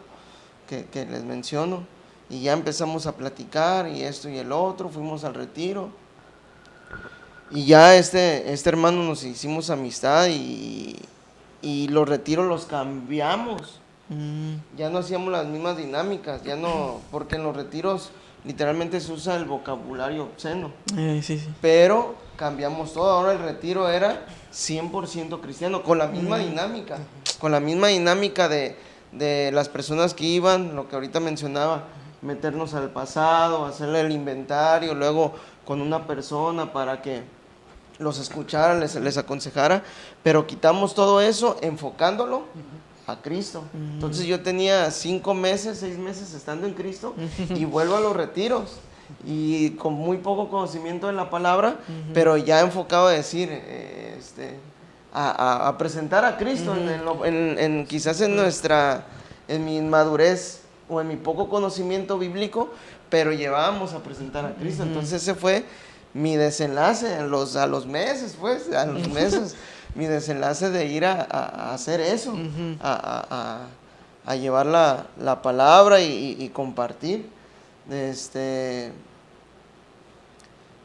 que les menciono. Y ya empezamos a platicar y esto y el otro, fuimos al retiro. Y ya este hermano nos hicimos amistad y los retiros los cambiamos. Ya no hacíamos las mismas dinámicas, ya no, porque en los retiros literalmente se usa el vocabulario obsceno. Sí. Pero cambiamos todo, ahora el retiro era 100% cristiano, con la misma dinámica, de las personas que iban, lo que ahorita mencionaba, meternos al pasado, hacerle el inventario, luego con una persona para que los escuchara, les aconsejara, pero quitamos todo eso enfocándolo a Cristo. Entonces yo tenía 5 meses, 6 meses estando en Cristo y vuelvo a los retiros y con muy poco conocimiento de la palabra, pero ya enfocado a decir, a presentar a Cristo quizás en mi inmadurez o en mi poco conocimiento bíblico, pero llevábamos a presentar a Cristo. Entonces ese fue mi desenlace a los meses, mi desenlace de ir a hacer eso, a llevar la palabra y compartir.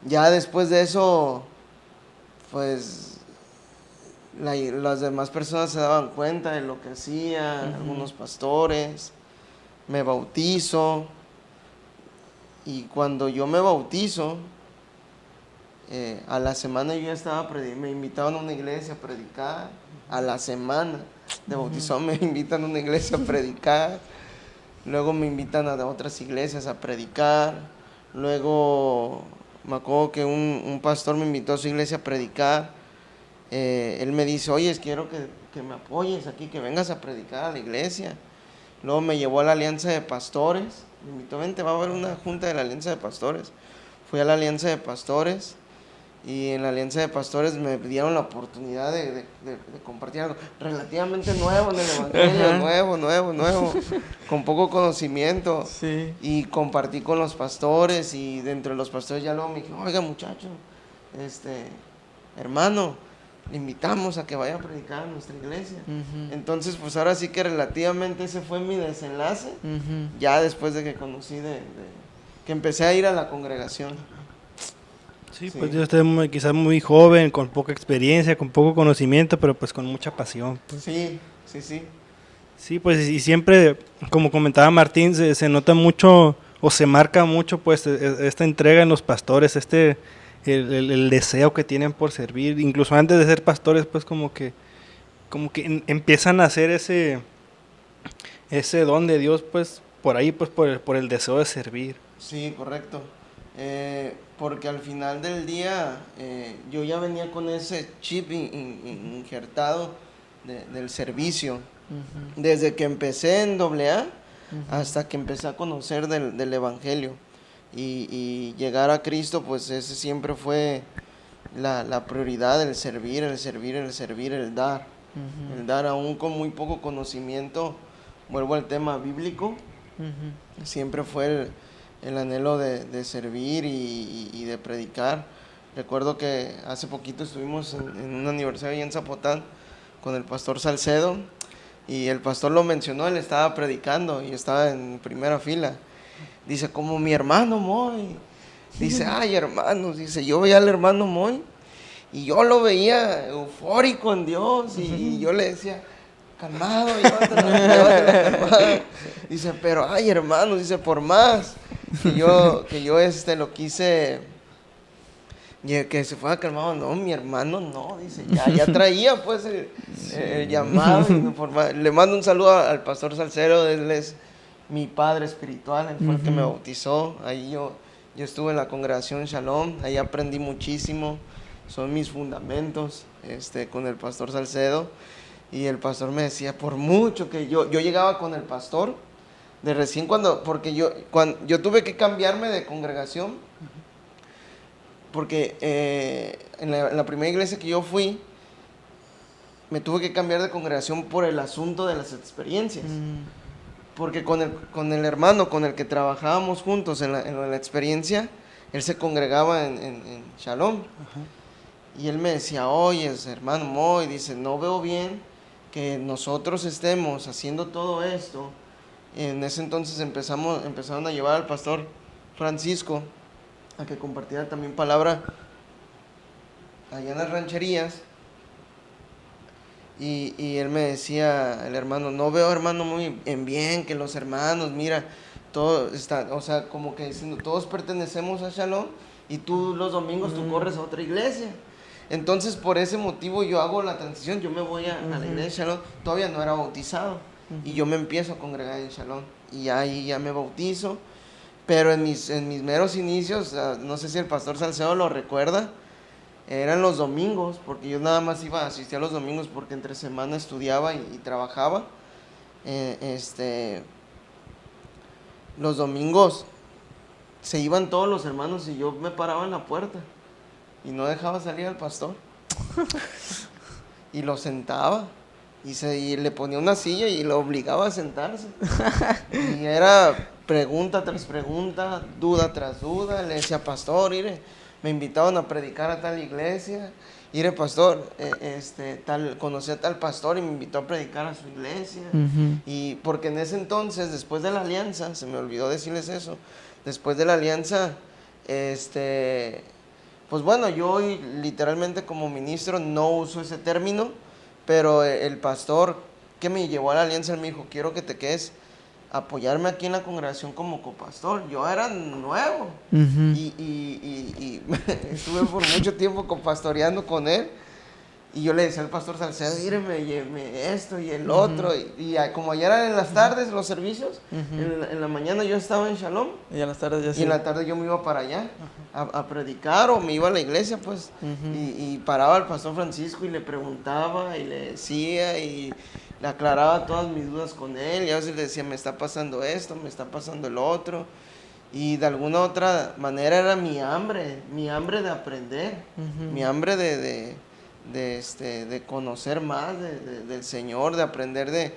Ya después de eso, pues las demás personas se daban cuenta de lo que hacía, algunos pastores. Me bautizo y cuando yo me bautizo, a la semana yo ya estaba me invitaban a una iglesia a predicar. A la semana de bautizado me invitan a una iglesia a predicar. Luego me invitan a otras iglesias a predicar. Luego me acuerdo que un pastor me invitó a su iglesia a predicar. Él me dice, oye, quiero que me apoyes aquí, que vengas a predicar a la iglesia. Luego me llevó a la Alianza de Pastores. Me invitó, vente, va a haber una junta de la Alianza de Pastores. Fui a la Alianza de Pastores. Y en la Alianza de Pastores me dieron la oportunidad de compartir algo relativamente nuevo en el Evangelio, nuevo, con poco conocimiento. Sí. Y compartí con los pastores y dentro de los pastores ya luego me dijeron, oiga muchacho, hermano, le invitamos a que vaya a predicar a nuestra iglesia. Entonces pues ahora sí que relativamente ese fue mi desenlace, ya después de que conocí, que empecé a ir a la congregación. Sí, pues yo estoy quizás muy joven, con poca experiencia, con poco conocimiento, pero pues con mucha pasión. Pues. Sí. Sí, pues y siempre, como comentaba Martín, se nota mucho o se marca mucho pues esta entrega en los pastores, el deseo que tienen por servir, incluso antes de ser pastores, pues como que empiezan a hacer ese don de Dios, pues por ahí, pues por el deseo de servir. Sí, correcto. Porque al final del día yo ya venía con ese chip injertado del servicio. Desde que empecé en AA hasta que empecé a conocer del Evangelio. Y llegar a Cristo, pues ese siempre fue la prioridad, el servir, el dar. El dar aún con muy poco conocimiento. Vuelvo al tema bíblico. Siempre fue el anhelo de servir y de predicar. Recuerdo que hace poquito estuvimos en un aniversario allá en Zapotán con el pastor Salcedo y el pastor lo mencionó, él estaba predicando y estaba en primera fila. Dice, como mi hermano Moy. Dice, ay hermanos, dice, yo veía al hermano Moy y yo lo veía eufórico en Dios y yo le decía, calmado, llévatela calmado. Dice, pero ay hermanos, dice, por más que yo lo quise que se fuera calmado, no, mi hermano no, dice, ya traía pues el llamado. Le mando un saludo al pastor Salcero, él es mi padre espiritual, él fue el que me bautizó. Ahí yo estuve en la congregación Shalom, ahí aprendí muchísimo, son mis fundamentos con el pastor Salcedo. Y el pastor me decía, por mucho que yo llegaba con el pastor, de recién porque yo tuve que cambiarme de congregación, porque en la primera iglesia que yo fui, me tuve que cambiar de congregación por el asunto de las experiencias. Porque con el hermano con el que trabajábamos juntos en la experiencia, él se congregaba en Shalom. Y él me decía, oye, hermano Moy, dice, no veo bien que nosotros estemos haciendo todo esto. En ese entonces empezaron a llevar al pastor Francisco a que compartiera también palabra allá en las rancherías. Y él me decía, el hermano, no veo, hermano, muy en bien que los hermanos, mira, todo está, o sea, como que diciendo, todos pertenecemos a Shalom y tú los domingos tú corres a otra iglesia. Entonces, por ese motivo yo hago la transición, yo me voy a la iglesia de Shalom, todavía no era bautizado, y yo me empiezo a congregar en Shalom, y ahí ya me bautizo, pero en mis meros inicios, no sé si el pastor Salcedo lo recuerda, eran los domingos, porque yo nada más iba a asistir a los domingos porque entre semana estudiaba y trabajaba. Los domingos se iban todos los hermanos y yo me paraba en la puerta y no dejaba salir al pastor. Y lo sentaba y le ponía una silla y lo obligaba a sentarse. Y era pregunta tras pregunta, duda tras duda. Le decía, pastor, mire, me invitaban a predicar a tal iglesia. Mire, pastor, conocí a tal pastor y me invitó a predicar a su iglesia. Y porque en ese entonces, después de la alianza, se me olvidó decirles eso, después de la alianza, pues bueno, yo literalmente como ministro no uso ese término, pero el pastor que me llevó a la alianza, él me dijo, quiero que te quedes apoyarme aquí en la congregación como copastor. Yo era nuevo y estuve por mucho tiempo pastoreando con él, y yo le decía al pastor Salcedo, míreme esto y el otro, y como ayer eran en las tardes los servicios, en la mañana yo estaba en Shalom, y en las tardes ya y en la tarde yo me iba para allá a predicar, o me iba a la iglesia, pues, y paraba al pastor Francisco y le preguntaba y le decía y le aclaraba todas mis dudas con él, y a veces le decía, me está pasando esto, me está pasando el otro, y de alguna otra manera era mi hambre de aprender, mi hambre de conocer más del Señor, de aprender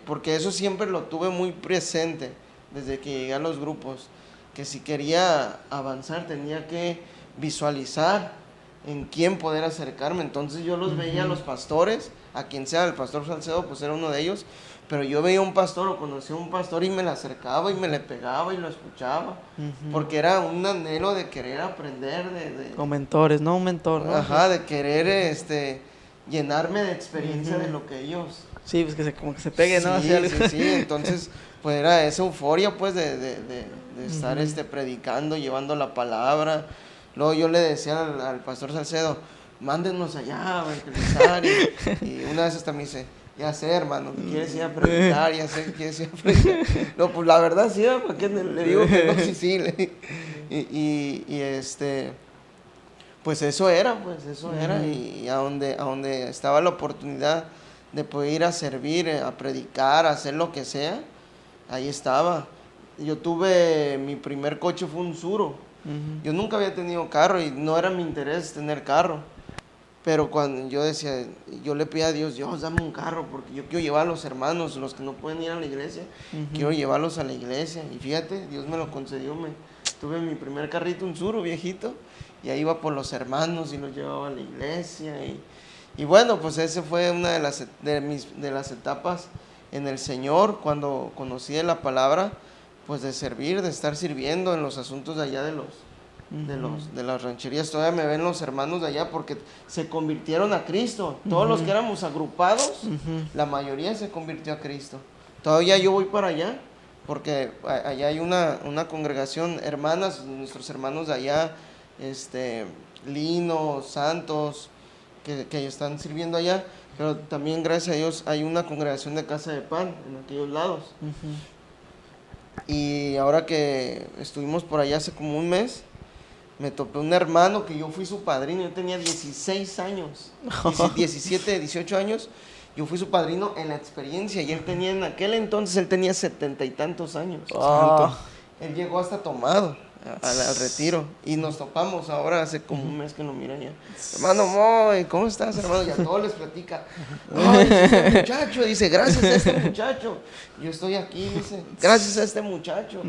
porque eso siempre lo tuve muy presente desde que llegué a los grupos, que si quería avanzar tenía que visualizar en quién poder acercarme. Entonces yo los veía a los pastores, a quien sea, el pastor Salcedo pues era uno de ellos, pero yo veía un pastor o conocía a un pastor y me le acercaba y me le pegaba y lo escuchaba, porque era un anhelo de querer aprender con mentores, ¿no? Un mentor, ¿no? Ajá, de querer llenarme de experiencia de lo que ellos... Sí, pues como que se pegue, ¿no? Sí, entonces pues era esa euforia pues de estar predicando, llevando la palabra. Luego yo le decía al pastor Salcedo, mándenos allá a evangelizar, y una vez hasta me dice, ya sé, hermano, quieres ir a predicar, ya sé que quieres ir a predicar. No, pues la verdad sí, ¿para qué le digo que no? Sí, pues eso era, y a donde estaba la oportunidad de poder ir a servir, a predicar, a hacer lo que sea, ahí estaba. Yo tuve, mi primer coche fue un Suro. Yo nunca había tenido carro y no era mi interés tener carro, pero cuando yo decía, yo le pedía a Dios, dame un carro, porque yo quiero llevar a los hermanos, los que no pueden ir a la iglesia, quiero llevarlos a la iglesia, y fíjate, Dios me lo concedió. Tuve mi primer carrito, un Suro viejito, y ahí iba por los hermanos y los llevaba a la iglesia, y bueno, pues ese fue una de las etapas en el Señor, cuando conocí de la palabra, pues de servir, de estar sirviendo en los asuntos de allá de las rancherías. Todavía me ven los hermanos de allá porque se convirtieron a Cristo. Todos los que éramos agrupados, la mayoría se convirtió a Cristo. Todavía yo voy para allá porque allá hay una congregación, hermanas, nuestros hermanos de allá, Lino, Santos, que están sirviendo allá, pero también gracias a Dios hay una congregación de Casa de Pan en aquellos lados. Y ahora que estuvimos por allá hace como un mes, me topé un hermano que yo fui su padrino. Yo tenía 16 años, 17, 18 años, Yo fui su padrino en la experiencia y él tenía en aquel entonces, él tenía 70 y tantos años. Oh. Él llegó hasta tomado al retiro y nos topamos ahora hace como un mes que lo miré ya. Hermano Moy, ¿cómo estás, hermano? Y a todos les platica. No, dice, este muchacho, dice, gracias a este muchacho. Yo estoy aquí, dice, gracias a este muchacho.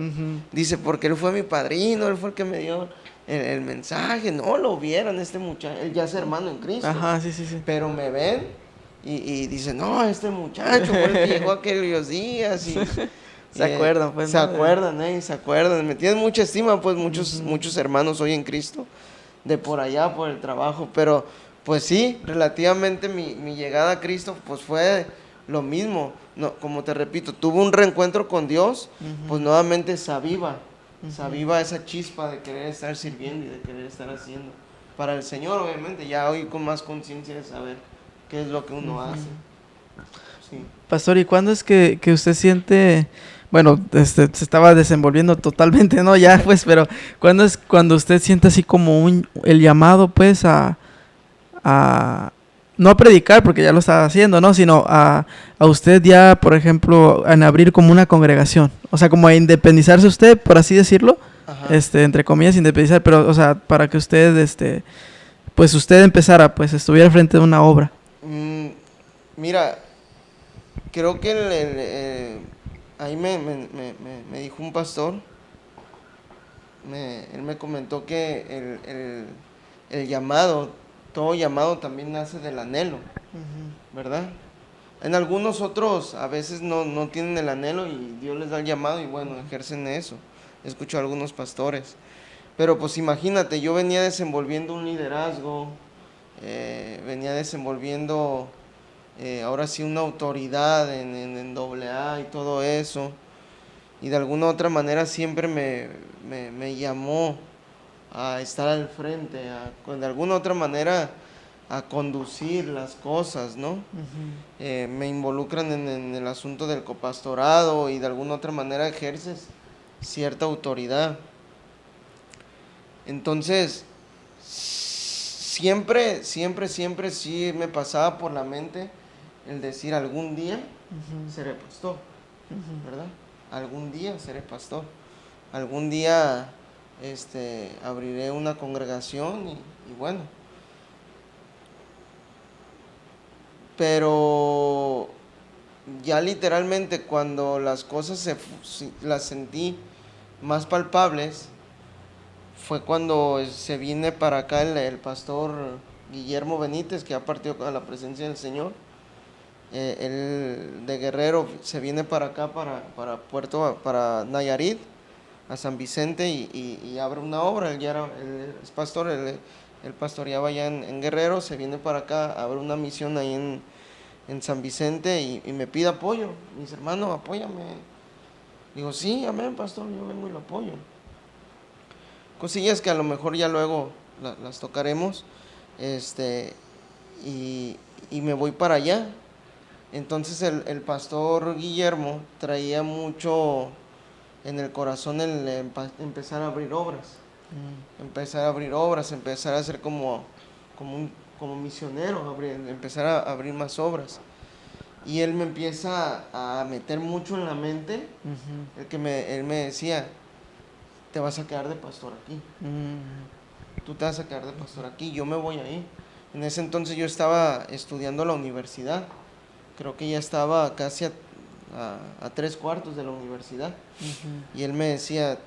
Dice, porque él fue mi padrino, él fue el que me dio el mensaje. No lo vieron este muchacho, él ya es hermano en Cristo. Ajá, sí, sí, sí. Pero me ven y dicen, no, este muchacho fue el que llegó aquellos días y... Se acuerdan, pues. Se acuerdan, se acuerdan. Me tienen mucha estima, pues, muchos hermanos hoy en Cristo, de por allá, por el trabajo. Pero, pues sí, relativamente mi llegada a Cristo, pues fue lo mismo. No, como te repito, tuve un reencuentro con Dios, pues nuevamente se aviva esa chispa de querer estar sirviendo y de querer estar haciendo. Para el Señor, obviamente, ya hoy con más conciencia de saber qué es lo que uno hace. Sí. Pastor, ¿y cuándo es que usted siente, bueno, se estaba desenvolviendo totalmente, ¿no? Ya, pues, pero ¿cuándo es cuando usted siente así como el llamado, pues, no a predicar, porque ya lo estaba haciendo, ¿no? Sino a usted ya, por ejemplo, en abrir como una congregación, o sea, como a independizarse usted, por así decirlo, entre comillas, independizar, pero, o sea, para que usted, pues, usted empezara, pues, estuviera frente de una obra. Mira, creo que ahí me dijo un pastor, él me comentó que el llamado, todo llamado también nace del anhelo, ¿verdad? En algunos otros a veces no tienen el anhelo y Dios les da el llamado y bueno, ejercen eso. Escucho a algunos pastores. Pero pues imagínate, yo venía desenvolviendo un liderazgo, venía desenvolviendo... ahora sí una autoridad en AA y todo eso, y de alguna u otra manera siempre me llamó a estar al frente, de alguna u otra manera a conducir las cosas, ¿no? Me involucran en el asunto del copastorado y de alguna u otra manera ejerces cierta autoridad. Entonces, siempre sí me pasaba por la mente el decir algún día seré pastor, ¿verdad? Algún día seré pastor, algún día abriré una congregación y bueno, pero ya literalmente cuando las cosas las sentí más palpables fue cuando se viene para acá el pastor Guillermo Benítez, que ha partido a la presencia del Señor. Él de Guerrero se viene para acá, para Nayarit, a San Vicente y abre una obra. Él es pastor, él pastoreaba allá en Guerrero, se viene para acá, abre una misión ahí en San Vicente y me pide apoyo. Me dice, hermano, apóyame. Digo, sí, amén, pastor, yo vengo y lo apoyo. Cosillas que a lo mejor ya luego las tocaremos, y me voy para allá. Entonces el pastor Guillermo traía mucho en el corazón empezar a abrir obras, empezar a ser como misionero, empezar a abrir más obras. Y él me empieza a meter mucho en la mente, él me decía, te vas a quedar de pastor aquí, tú te vas a quedar de pastor aquí, yo me voy ahí. En ese entonces yo estaba estudiando la universidad, creo que ya estaba casi a 3/4 de la universidad. Y él me decía,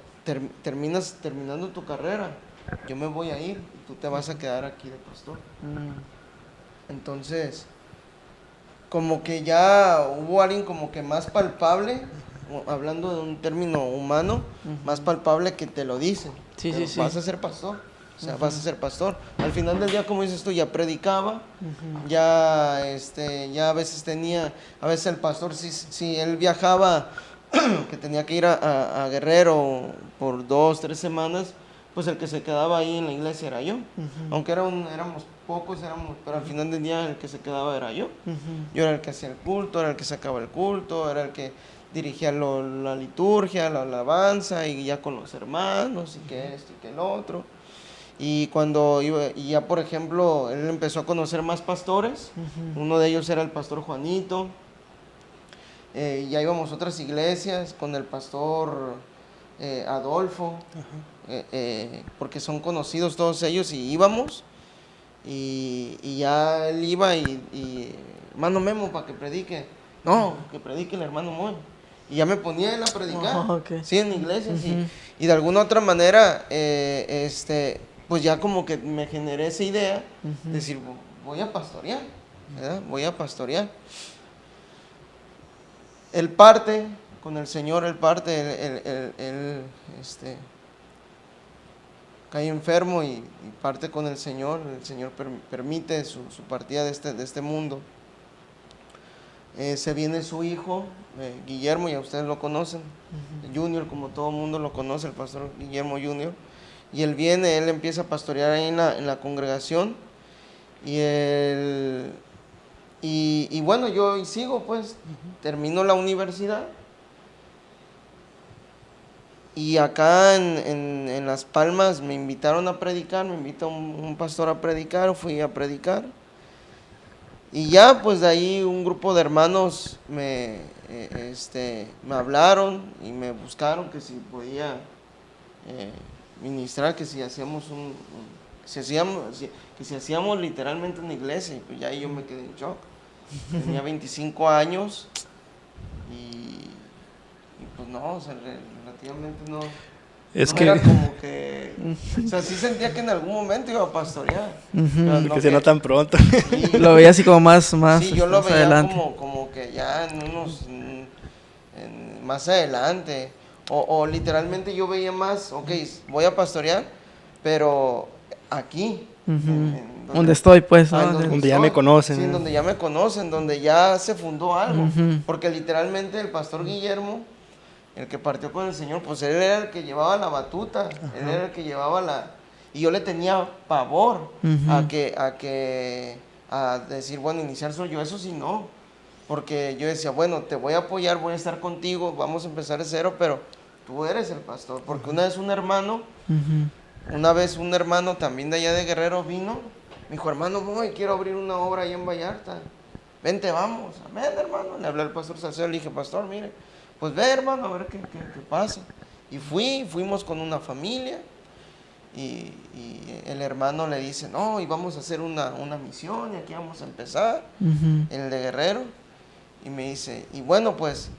terminando tu carrera, yo me voy a ir y tú te vas a quedar aquí de pastor. Entonces, como que ya hubo alguien como que más palpable, hablando de un término humano, más palpable que te lo dice. Sí. Vas a ser pastor. O sea, vas a ser pastor. Al final del día, como dices tú, ya predicaba, ya a veces el pastor, si él viajaba, que tenía que ir a Guerrero por 2-3 semanas, pues el que se quedaba ahí en la iglesia era yo. Aunque éramos pocos, pero al final del día el que se quedaba era yo. Yo era el que hacía el culto, era el que sacaba el culto, era el que dirigía la liturgia, la alabanza, y ya con los hermanos, y que esto y que el otro. Y cuando iba, y ya por ejemplo, él empezó a conocer más pastores, uno de ellos era el pastor Juanito, ya íbamos a otras iglesias con el pastor Adolfo, porque son conocidos todos ellos, y íbamos, y ya él iba y hermano Memo, para que predique, no, que predique el hermano Moy. Y ya me ponía él a predicar, Okay. sí, en iglesias, y de alguna otra manera, pues ya como que me generé esa idea, de decir, voy a pastorear, ¿verdad? Voy a pastorear. Él parte con el Señor, él cae enfermo y parte con el Señor permite su partida de este mundo. Se viene su hijo, Guillermo, ya ustedes lo conocen, Junior, como todo el mundo lo conoce, el pastor Guillermo Junior, y él viene, él empieza a pastorear ahí en la congregación, y bueno, yo sigo pues, termino la universidad, y acá en Las Palmas me invitaron a predicar, me invitó un pastor a predicar, fui a predicar. Y ya, pues de ahí un grupo de hermanos me hablaron y me buscaron que si podía ministrar, que si hacíamos que si hacíamos literalmente una iglesia. Y pues ya ahí yo me quedé en shock. Tenía 25 años y pues no, o sea, relativamente no. Es No que era como que, o sea, sí sentía que en algún momento iba a pastorear. Pero no que se no tan pronto. Sí, Lo veía así como más sí, yo lo más veía adelante. como que ya más adelante. O literalmente yo veía más, ok, voy a pastorear, pero aquí. Donde estoy, pues, ¿no? Donde ya me conocen. Sí, en donde ya me conocen, donde ya se fundó algo. Porque literalmente el pastor Guillermo, el que partió con el Señor, pues él era el que llevaba la batuta, él era el que llevaba y yo le tenía pavor a decir, bueno, iniciar soy yo, eso sí no, porque yo decía, bueno, te voy a apoyar, voy a estar contigo, vamos a empezar de cero, pero tú eres el pastor, porque una vez un hermano también de allá de Guerrero vino, me dijo, hermano Moy, quiero abrir una obra allá en Vallarta, vente, vamos, amén, hermano, le hablé al pastor Salcedo, le dije, pastor, mire, pues ve, hermano, a ver qué pasa. Y fuimos con una familia y el hermano le dice, no, y vamos a hacer una misión y aquí vamos a empezar, el de Guerrero. Y me dice, y bueno, pues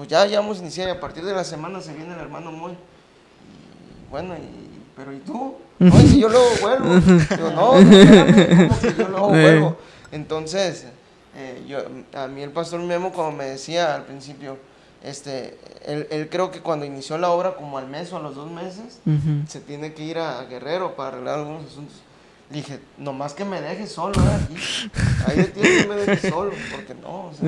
ya vamos a iniciar y a partir de la semana se viene el hermano Moy. Y bueno, pero ¿y tú? No, y si yo luego vuelvo. Digo, no, espérame, ¿cómo que yo luego vuelvo? Entonces, a mí el pastor Memo, como me decía al principio, él creo que cuando inició la obra, como al mes o a los 2 meses, se tiene que ir a Guerrero para arreglar algunos asuntos. Le dije, nomás que me dejes solo, aquí. Ahí de ti que me dejes solo, porque no, o sea,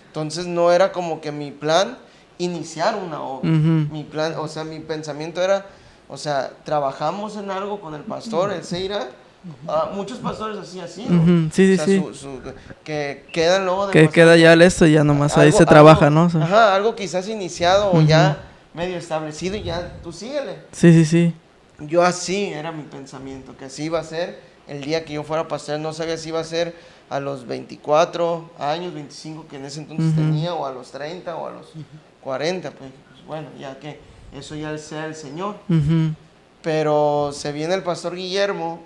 entonces no era como que mi plan iniciar una obra. Mi plan, o sea, mi pensamiento era, o sea, trabajamos en algo con el pastor, él se irá. Muchos pastores así, ¿no? Sí, o sea, sí. Que quedan luego de Que queda ya esto y ya nomás ahí se trabaja, ¿no? O sea, ajá, algo quizás iniciado o ya medio establecido y ya tú síguele. Sí. Yo así era mi pensamiento, que así iba a ser el día que yo fuera pastor. No sabía si iba a ser a los 24 años, 25 que en ese entonces tenía, o a los 30 o a los 40, pues bueno, ya que eso ya sea el Señor. Pero se viene el pastor Guillermo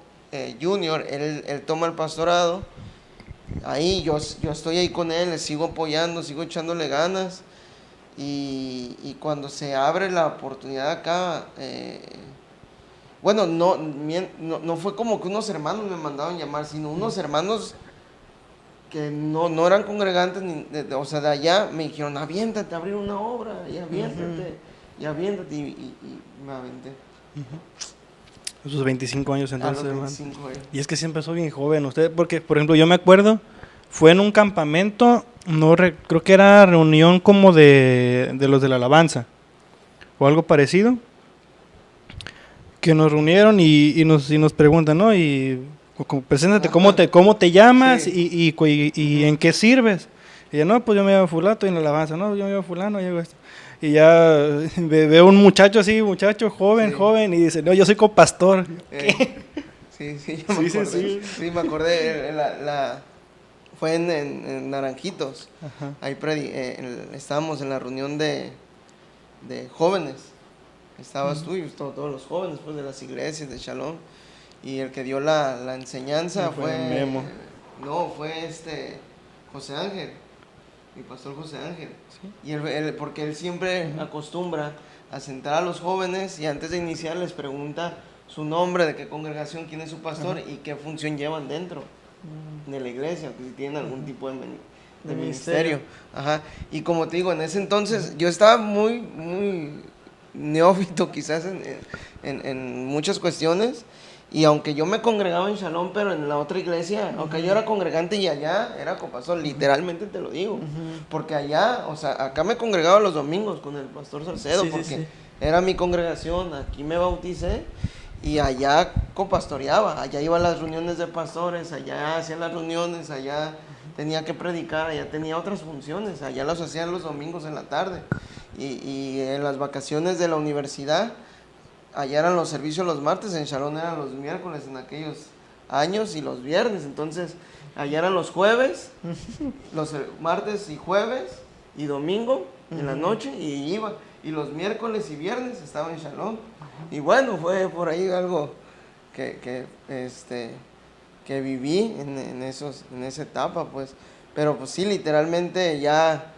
Junior, él toma el pastorado, ahí yo estoy ahí con él, le sigo apoyando, sigo echándole ganas, y cuando se abre la oportunidad acá, bueno, no fue como que unos hermanos me mandaron llamar, sino unos hermanos que no eran congregantes, o sea, de allá, me dijeron, aviéntate a abrir una obra, y aviéntate, y me aventé. Sus 25 años entonces, a los 25 hermano. años. Y es que siempre soy bien joven. Usted, porque, por ejemplo, yo me acuerdo, fue en un campamento, creo que era reunión como de los de la alabanza, o algo parecido, que nos reunieron y nos preguntan, ¿no? Y preséntate, ¿cómo te llamas? Sí. y en qué sirves? Y yo, no, pues yo me llamo fulano, estoy en la alabanza. No, yo me llamo fulano, y hago esto. y ya veo un muchacho así, joven, y dice, no, yo soy copastor. Sí, yo me acordé. Sí, me acordé, fue en Naranjitos. Ajá. Ahí estábamos en la reunión de jóvenes. Estabas tú y todos los jóvenes pues, de las iglesias de Shalom. Y el que dio la enseñanza fue Memo. No, fue José Ángel, mi pastor José Ángel. ¿Sí? Y porque él siempre acostumbra a sentar a los jóvenes y antes de iniciar les pregunta su nombre, de qué congregación, quién es su pastor y qué función llevan dentro de la iglesia, que si tienen algún tipo de ministerio. Ajá. Y como te digo, en ese entonces yo estaba muy neófito quizás en muchas cuestiones. Y aunque yo me congregaba en Shalom, pero en la otra iglesia, aunque yo era congregante y allá era copastor, literalmente te lo digo. Porque allá, o sea, acá me congregaba los domingos con el pastor Salcedo, porque era mi congregación, aquí me bauticé y allá copastoreaba, allá iba a las reuniones de pastores, allá hacía las reuniones, allá tenía que predicar, allá tenía otras funciones, allá las hacía los domingos en la tarde. Y en las vacaciones de la universidad, allá eran los servicios los martes, en Shalom eran los miércoles en aquellos años y los viernes. Entonces, allá eran los jueves, los martes y jueves y domingo en la noche y iba. Y los miércoles y viernes estaba en Shalom. Y bueno, fue por ahí algo que viví en esa etapa, pues. Pero pues sí, literalmente ya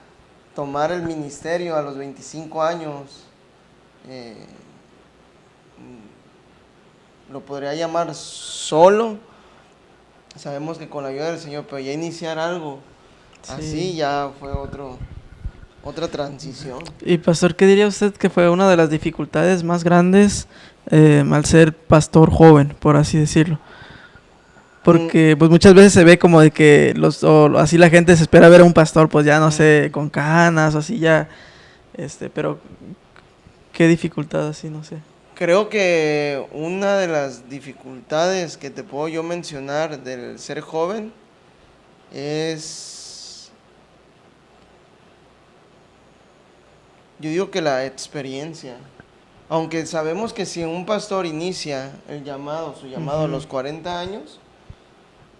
tomar el ministerio a los 25 años, lo podría llamar solo. Sabemos que con la ayuda del Señor, pero ya iniciar algo así ya fue otra transición. Y pastor, ¿qué diría usted que fue una de las dificultades más grandes al ser pastor joven, por así decirlo? Porque pues muchas veces se ve como de que así la gente se espera ver a un pastor, pues ya no sé, con canas o así ya, pero ¿qué dificultad así, no sé? Creo que una de las dificultades que te puedo yo mencionar del ser joven es, yo digo que la experiencia. Aunque sabemos que si un pastor inicia su llamado a los 40 años,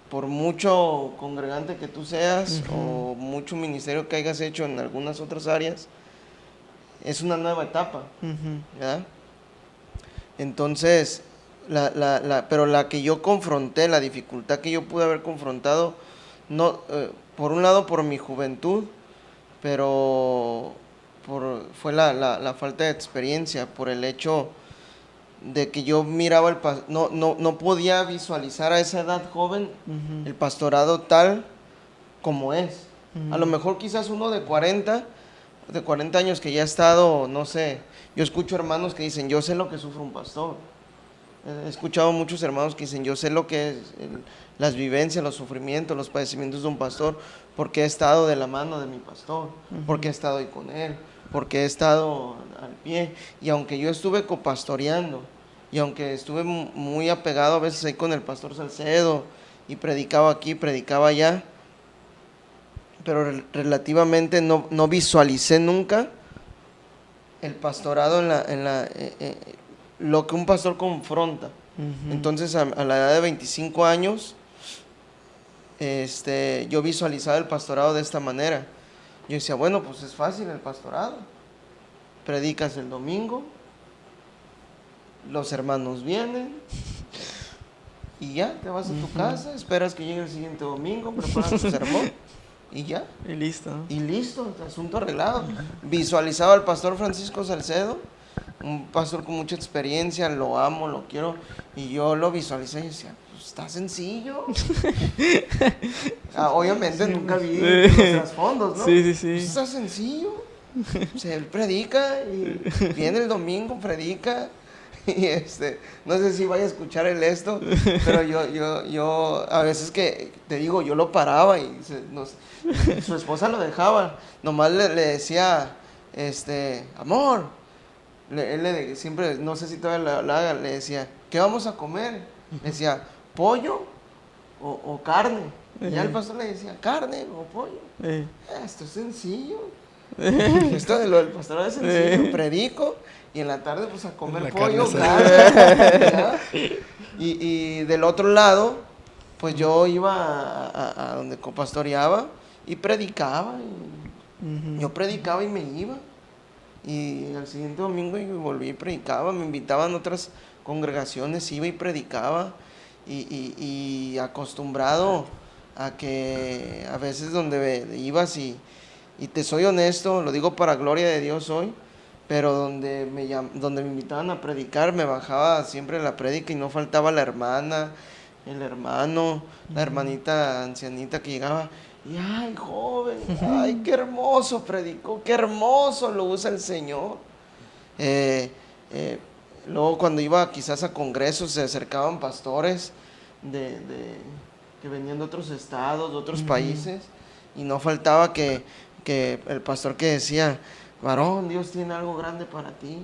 por mucho congregante que tú seas o mucho ministerio que hayas hecho en algunas otras áreas, es una nueva etapa, ¿verdad? Entonces, pero la que yo confronté, la dificultad que yo pude haber confrontado, no, por un lado por mi juventud, pero fue la falta de experiencia, por el hecho de que yo miraba no podía visualizar a esa edad joven el pastorado tal como es. A lo mejor quizás uno de 40 años que ya ha estado, no sé, yo escucho hermanos que dicen, yo sé lo que sufre un pastor. He escuchado muchos hermanos que dicen, yo sé lo que es las vivencias, los sufrimientos, los padecimientos de un pastor, porque he estado de la mano de mi pastor, porque he estado ahí con él, porque he estado al pie. Y aunque yo estuve copastoreando, y aunque estuve muy apegado a veces ahí con el pastor Salcedo, y predicaba aquí, predicaba allá, pero relativamente no visualicé nunca el pastorado en lo que un pastor confronta. Entonces a la edad de 25 años yo visualizaba el pastorado de esta manera. Yo decía, bueno, pues es fácil el pastorado, predicas el domingo, los hermanos vienen y ya te vas a tu casa, esperas que llegue el siguiente domingo, preparas tu sermón y ya. Y listo, ¿no? Y listo, asunto arreglado. Visualizaba al pastor Francisco Salcedo, un pastor con mucha experiencia, lo amo, lo quiero, y yo lo visualicé y decía, pues está sencillo. Obviamente nunca vi los trasfondos, ¿no? Sí. Pues está sencillo. O sea, él predica y viene el domingo, predica. Y no sé si vaya a escuchar esto, pero yo a veces que te digo, yo lo paraba y su esposa lo dejaba, nomás le decía, amor, él siempre, no sé si todavía lo haga, le decía, ¿qué vamos a comer? Le decía, ¿pollo o carne? Y ya el pastor le decía, ¿carne o pollo? Esto es sencillo. Esto de lo del pastorado es sencillo, predico y en la tarde pues a comer pollo, y del otro lado, pues yo iba a donde pastoreaba y predicaba. Yo predicaba y me iba. Y al siguiente domingo yo volví y predicaba. Me invitaban a otras congregaciones, iba y predicaba. Y acostumbrado a que a veces donde ibas y te soy honesto, lo digo para gloria de Dios hoy, pero donde me invitaban a predicar, me bajaba siempre la prédica y no faltaba la hermana, el hermano, la hermanita ancianita que llegaba y ay joven, ay qué hermoso predicó, qué hermoso lo usa el Señor. Luego cuando iba quizás a congresos se acercaban pastores que venían de otros estados, de otros países, y no faltaba que el pastor que decía, varón, Dios tiene algo grande para ti.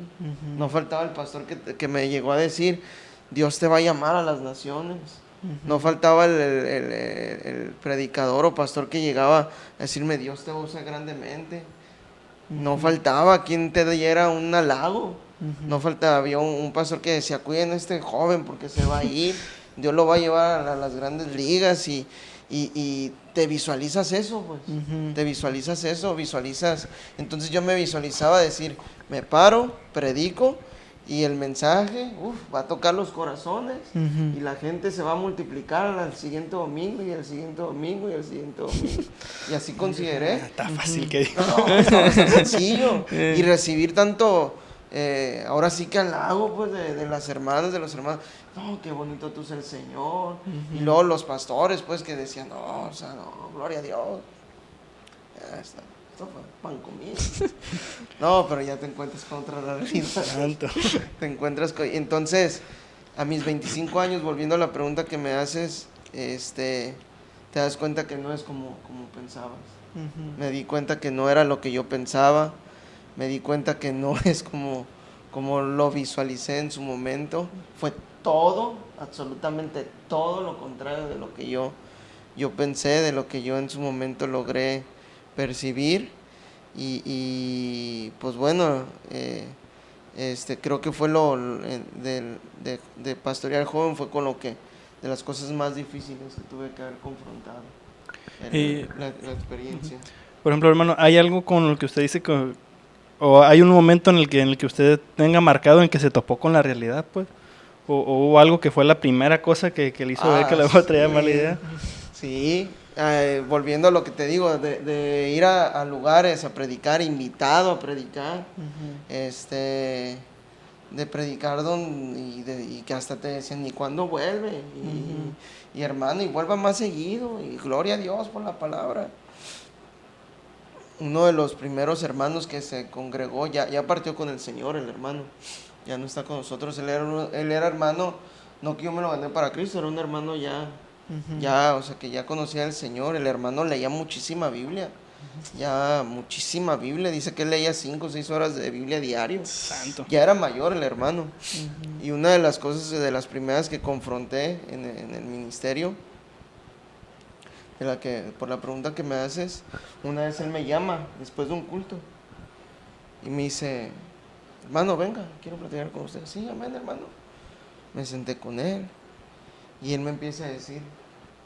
No faltaba el pastor que me llegó a decir, Dios te va a llamar a las naciones. No faltaba el predicador o pastor que llegaba a decirme, Dios te usa grandemente. No faltaba quien te diera un halago. No faltaba, había un pastor que decía, cuiden a este joven porque se va a ir, Dios lo va a llevar a las grandes ligas y te visualizas eso, pues. Te visualizas eso, visualizas. Entonces yo me visualizaba decir, me paro, predico y el mensaje va a tocar los corazones y la gente se va a multiplicar al siguiente domingo y al siguiente domingo y al siguiente domingo. Y así consideré. Está fácil que digo. No, está sencillo. Y recibir tanto, ahora sí que halago pues de las hermanas, de los hermanos. No, qué bonito tú es el Señor. Y luego los pastores pues que decían, no, o sea, no, gloria a Dios. Esto fue pan comido. No, pero ya te encuentras con otra realidad. Te encuentras con... Entonces, a mis 25 años, volviendo a la pregunta que me haces, te das cuenta que no es como pensabas. Me di cuenta que no era lo que yo pensaba. Me di cuenta que no es como lo visualicé en su momento. Fue todo, absolutamente todo lo contrario de lo que yo pensé, de lo que yo en su momento logré percibir. Y pues bueno, creo que fue de pastorear joven, fue con lo que, de las cosas más difíciles que tuve que haber confrontado, la experiencia. Por ejemplo, hermano, ¿hay algo con lo que usted dice o hay un momento en el que usted tenga marcado en que se topó con la realidad, pues? ¿O hubo algo que fue la primera cosa que le hizo ver que la otra traía mala idea? Sí, volviendo a lo que te digo, de ir a lugares a predicar, invitado a predicar, de predicar y que hasta te decían, ¿y cuándo vuelve? Y hermano, y vuelva más seguido, y gloria a Dios por la palabra. Uno de los primeros hermanos que se congregó, ya partió con el Señor, el hermano, ya no está con nosotros, él era hermano, no que yo me lo gané para Cristo, era un hermano ya, o sea, que ya conocía al Señor. El hermano leía muchísima Biblia, ya muchísima Biblia, dice que él leía 5 o 6 horas de Biblia diario. Santo. Ya era mayor el hermano. Y una de las cosas, de las primeras que confronté en el ministerio, por la pregunta que me haces, una vez él me llama después de un culto y me dice, hermano, venga, quiero platicar con usted. Sí, amén, hermano. Me senté con él y él me empieza a decir,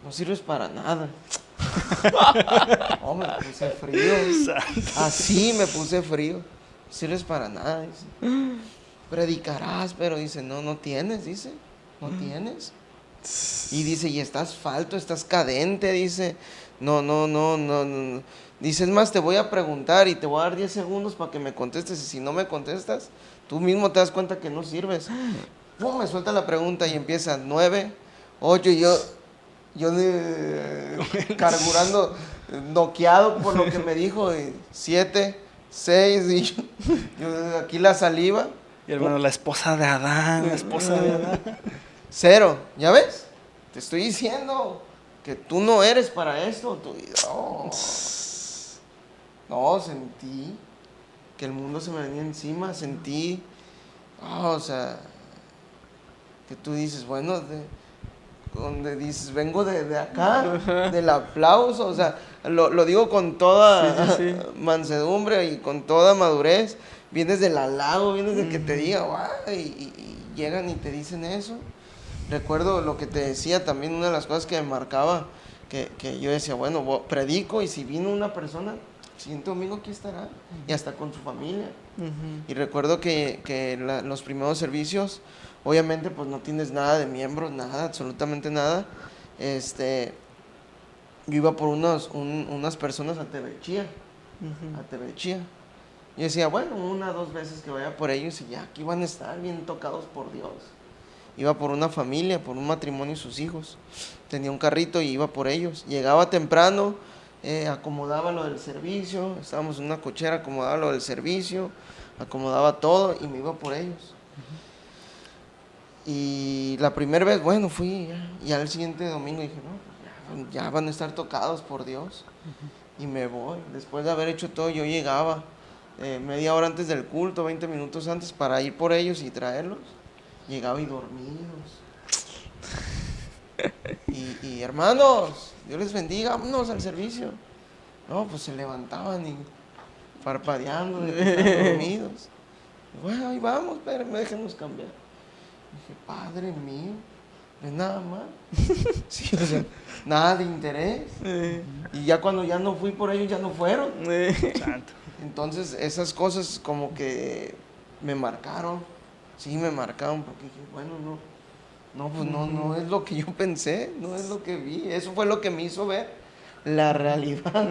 no sirves para nada. Oh, me puse frío. Así me puse frío. No sirves para nada, dice. Predicarás, pero dice, no tienes, dice. No tienes. Y dice, y estás falto, estás cadente, dice. No. Dice, es más, te voy a preguntar y te voy a dar 10 segundos para que me contestes. Y si no me contestas, tú mismo te das cuenta que no sirves. ¡Pum! Me suelta la pregunta y empieza 9, 8 y yo carburando, noqueado por lo que me dijo, 7, 6 y yo aquí la saliva. Y hermano, la esposa de Adán. 0, ¿ya ves? Te estoy diciendo que tú no eres para esto. No, sentí que el mundo se me venía encima, sentí, o sea, que tú dices, bueno, donde dices, vengo de acá, del aplauso, o sea, lo digo con toda mansedumbre y con toda madurez, vienes del halago, vienes de que te diga, guau, y llegan y te dicen eso. Recuerdo lo que te decía también, una de las cosas que me marcaba, que yo decía, bueno, predico y si vino una persona, el siguiente domingo aquí estará, y hasta con su familia. Y recuerdo que los primeros servicios, obviamente pues no tienes nada de miembros, nada, absolutamente nada. Yo iba por unas personas a Tebechía, a Tebechía. Yo decía, bueno, 1 o 2 veces que vaya por ellos y ya aquí van a estar bien tocados por Dios. Iba por una familia, por un matrimonio y sus hijos. Tenía un carrito y iba por ellos. Llegaba temprano, acomodaba lo del servicio, estábamos en una cochera, acomodaba lo del servicio, acomodaba todo y me iba por ellos. Y la primera vez, bueno, fui y al siguiente domingo dije, no, pues ya van a estar tocados por Dios. Y me voy. Después de haber hecho todo, yo llegaba media hora antes del culto, 20 minutos antes, para ir por ellos y traerlos. Llegaba y dormidos. Y hermanos, Dios les bendiga, vámonos al servicio. No, pues se levantaban y parpadeando, de que estaban dormidos. Bueno, ahí vamos, espérenme, déjenos cambiar. Dije, Padre mío, no es nada mal. Sí, o sea, nada de interés. Y ya cuando ya no fui por ellos, ya no fueron. Santo. Entonces, esas cosas como que me marcaron. Sí, me marcaron porque dije, bueno, pues no es lo que yo pensé, no es lo que vi. Eso fue lo que me hizo ver la realidad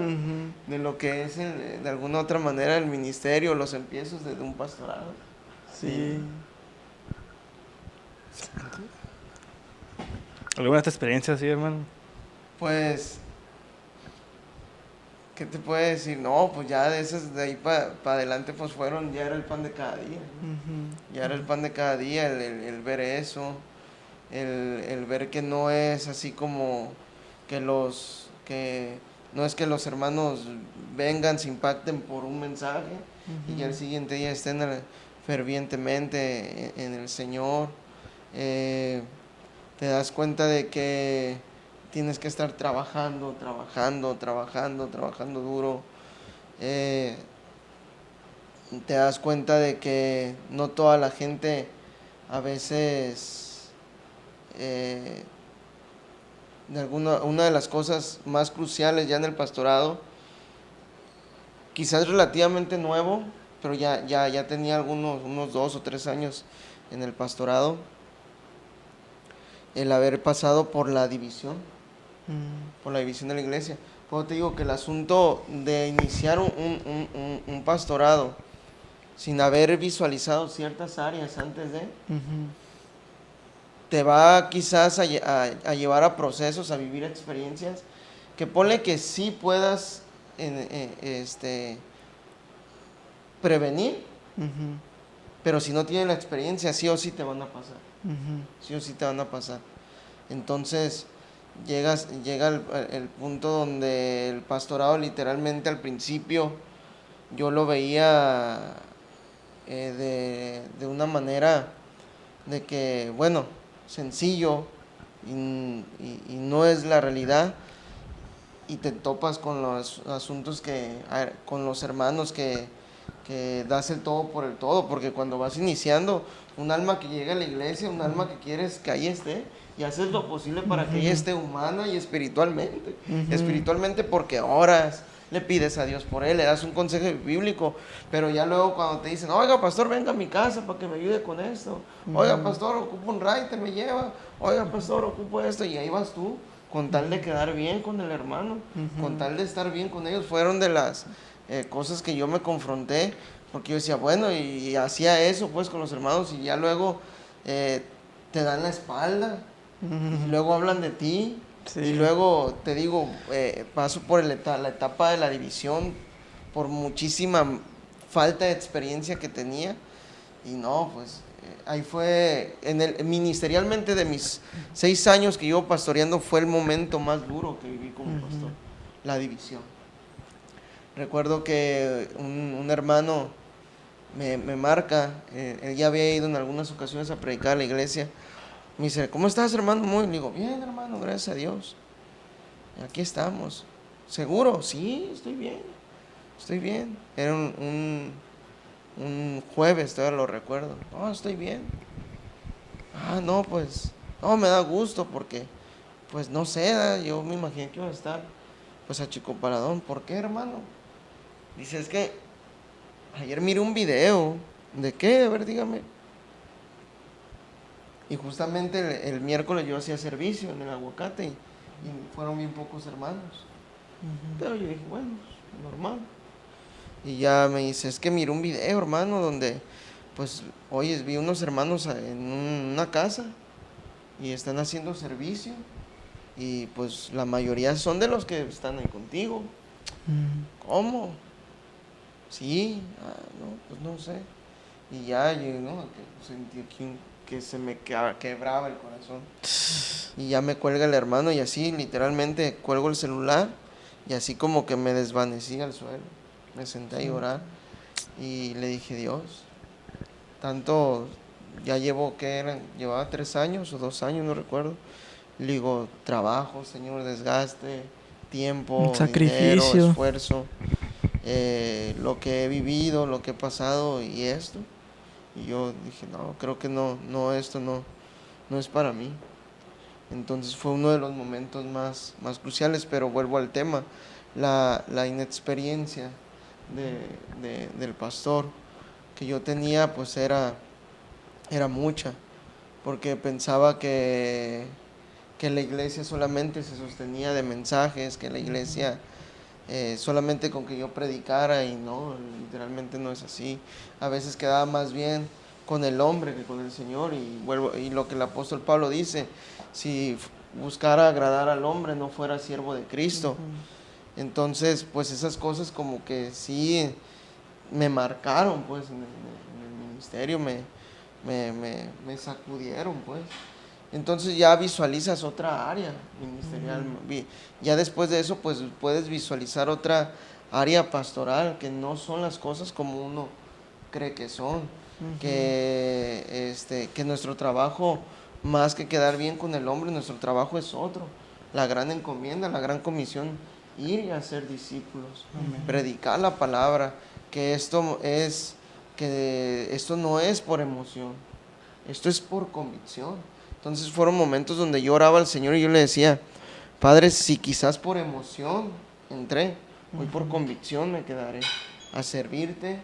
de lo que es, de alguna otra manera, el ministerio, los empiezos de un pastorado. Sí. ¿Alguna de estas experiencias así, hermano? Pues, ¿qué te puedo decir? No, pues ya de esas, de ahí para adelante, pues ya era el pan de cada día. Ya era el pan de cada día, el ver eso, el ver que no es así como que no es que los hermanos vengan, se impacten por un mensaje y al siguiente día estén fervientemente en el Señor. Te das cuenta de que tienes que estar trabajando duro. Te das cuenta de que no toda la gente a veces, una de las cosas más cruciales ya en el pastorado, quizás relativamente nuevo, pero ya tenía unos 2 o 3 años en el pastorado, el haber pasado por la división de la iglesia. Pues te digo que el asunto de iniciar un pastorado sin haber visualizado ciertas áreas antes de, te va quizás a llevar a procesos, a vivir experiencias, que ponle que sí puedas prevenir, pero si no tienes la experiencia, sí o sí te van a pasar. Sí o sí te van a pasar. Entonces llega el punto donde el pastorado literalmente al principio yo lo veía de una manera de que, bueno, sencillo y no es la realidad, y te topas con los asuntos con los hermanos que das el todo por el todo, porque cuando vas iniciando, un alma que llega a la iglesia, un alma que quieres que ahí esté, y haces lo posible para que ella esté humana y espiritualmente. Espiritualmente porque oras, le pides a Dios por él, le das un consejo bíblico, pero ya luego cuando te dicen, oiga pastor, venga a mi casa para que me ayude con esto, oiga pastor, ocupo un raite, me lleva, oiga pastor, ocupo esto, y ahí vas tú, con tal de quedar bien con el hermano, con tal de estar bien con ellos. Fueron de las cosas que yo me confronté, porque yo decía, bueno, y hacía eso pues con los hermanos, y ya luego te dan la espalda, y luego hablan de ti, y luego te digo, paso por la etapa de la división, por muchísima falta de experiencia que tenía, y no, pues ahí fue, ministerialmente de mis 6 años que llevo pastoreando, fue el momento más duro que viví como pastor, la división. Recuerdo que un hermano me marca, él ya había ido en algunas ocasiones a predicar a la iglesia, Me dice, ¿cómo estás, hermano? Muy. Le digo, bien, hermano, gracias a Dios. Aquí estamos. ¿Seguro? Sí, estoy bien. Estoy bien. Era un jueves, todavía lo recuerdo. No, estoy bien. Ah, no, pues, no, me da gusto porque, pues, no sé, yo me imaginé que iba a estar, pues, achicopaladón. ¿Por qué, hermano? Dice, es que ayer miré un video. ¿De qué? A ver, dígame. Y justamente el miércoles yo hacía servicio en el aguacate y fueron bien pocos hermanos. Pero yo dije, bueno, normal. Y ya me dice, es que miré un video, hermano, donde, pues, oye, vi unos hermanos en una casa y están haciendo servicio. Y pues la mayoría son de los que están ahí contigo. ¿Cómo? Sí, no, pues no sé. Y ya yo, ¿no? Sentí que se me quebraba el corazón. Y ya me cuelga el hermano y así literalmente cuelgo el celular y así como que me desvanecí al suelo. Me senté a llorar y le dije, Dios, tanto, ya llevaba 3 años o 2 años, no recuerdo. Le digo, trabajo, Señor, desgaste, tiempo, dinero, sacrificio, esfuerzo, lo que he vivido, lo que he pasado y esto. Y yo dije, no, creo que esto no es para mí. Entonces fue uno de los momentos más cruciales, pero vuelvo al tema, la inexperiencia del pastor que yo tenía, pues era mucha, porque pensaba que la iglesia solamente se sostenía de mensajes, que la iglesia solamente con que yo predicara, y no, literalmente no es así. A veces quedaba más bien con el hombre que con el Señor, y lo que el apóstol Pablo dice, si buscara agradar al hombre no fuera siervo de Cristo. Entonces, pues esas cosas como que sí me marcaron, pues, en el ministerio, me sacudieron, pues. Entonces ya visualizas otra área ministerial. Ya después de eso, pues puedes visualizar otra área pastoral, que no son las cosas como uno cree que son. Que nuestro trabajo, más que quedar bien con el hombre, nuestro trabajo es otro. La gran encomienda, la gran comisión, ir y hacer discípulos, predicar la palabra, que esto no es por emoción, esto es por convicción. Entonces fueron momentos donde yo oraba al Señor y yo le decía, Padre, si quizás por emoción entré, hoy por convicción me quedaré a servirte,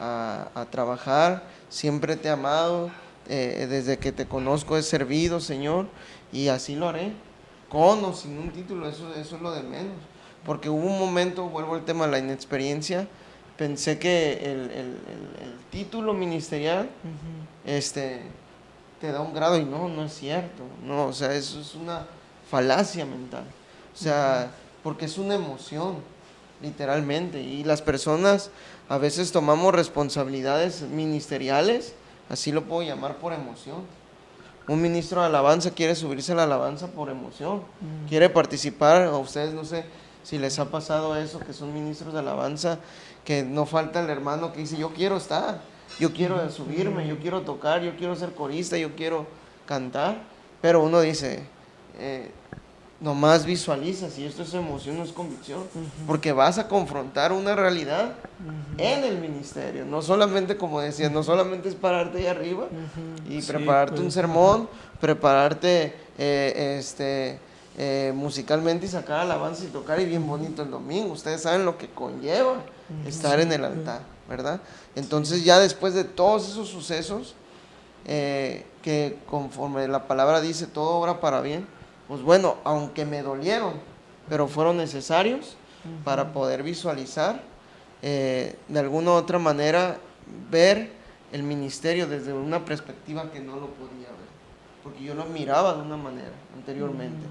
a trabajar. Siempre te he amado, desde que te conozco he servido, Señor, y así lo haré, con o sin un título, eso es lo de menos. Porque hubo un momento, vuelvo al tema de la inexperiencia, pensé que el título ministerial te da un grado, y no es cierto. No, o sea, eso es una falacia mental. O sea, porque es una emoción, literalmente. Y las personas a veces tomamos responsabilidades ministeriales, así lo puedo llamar, por emoción. Un ministro de alabanza quiere subirse a la alabanza por emoción, quiere participar. A ustedes no sé si les ha pasado eso, que son ministros de alabanza, que no falta el hermano que dice, yo quiero estar, yo quiero subirme, yo quiero tocar, yo quiero ser corista, yo quiero cantar. Pero uno dice, nomás visualiza si esto es emoción, no es convicción, porque vas a confrontar una realidad en el ministerio. No solamente, como decía, no solamente es pararte ahí arriba y prepararte un sermón, prepararte musicalmente y sacar alabanza y tocar, y bien bonito el domingo. Ustedes saben lo que conlleva estar en el altar, ¿verdad? Entonces ya después de todos esos sucesos, que conforme la palabra dice, todo obra para bien, pues bueno, aunque me dolieron, pero fueron necesarios para poder visualizar, de alguna u otra manera, ver el ministerio desde una perspectiva que no lo podía ver, porque yo lo miraba de una manera anteriormente.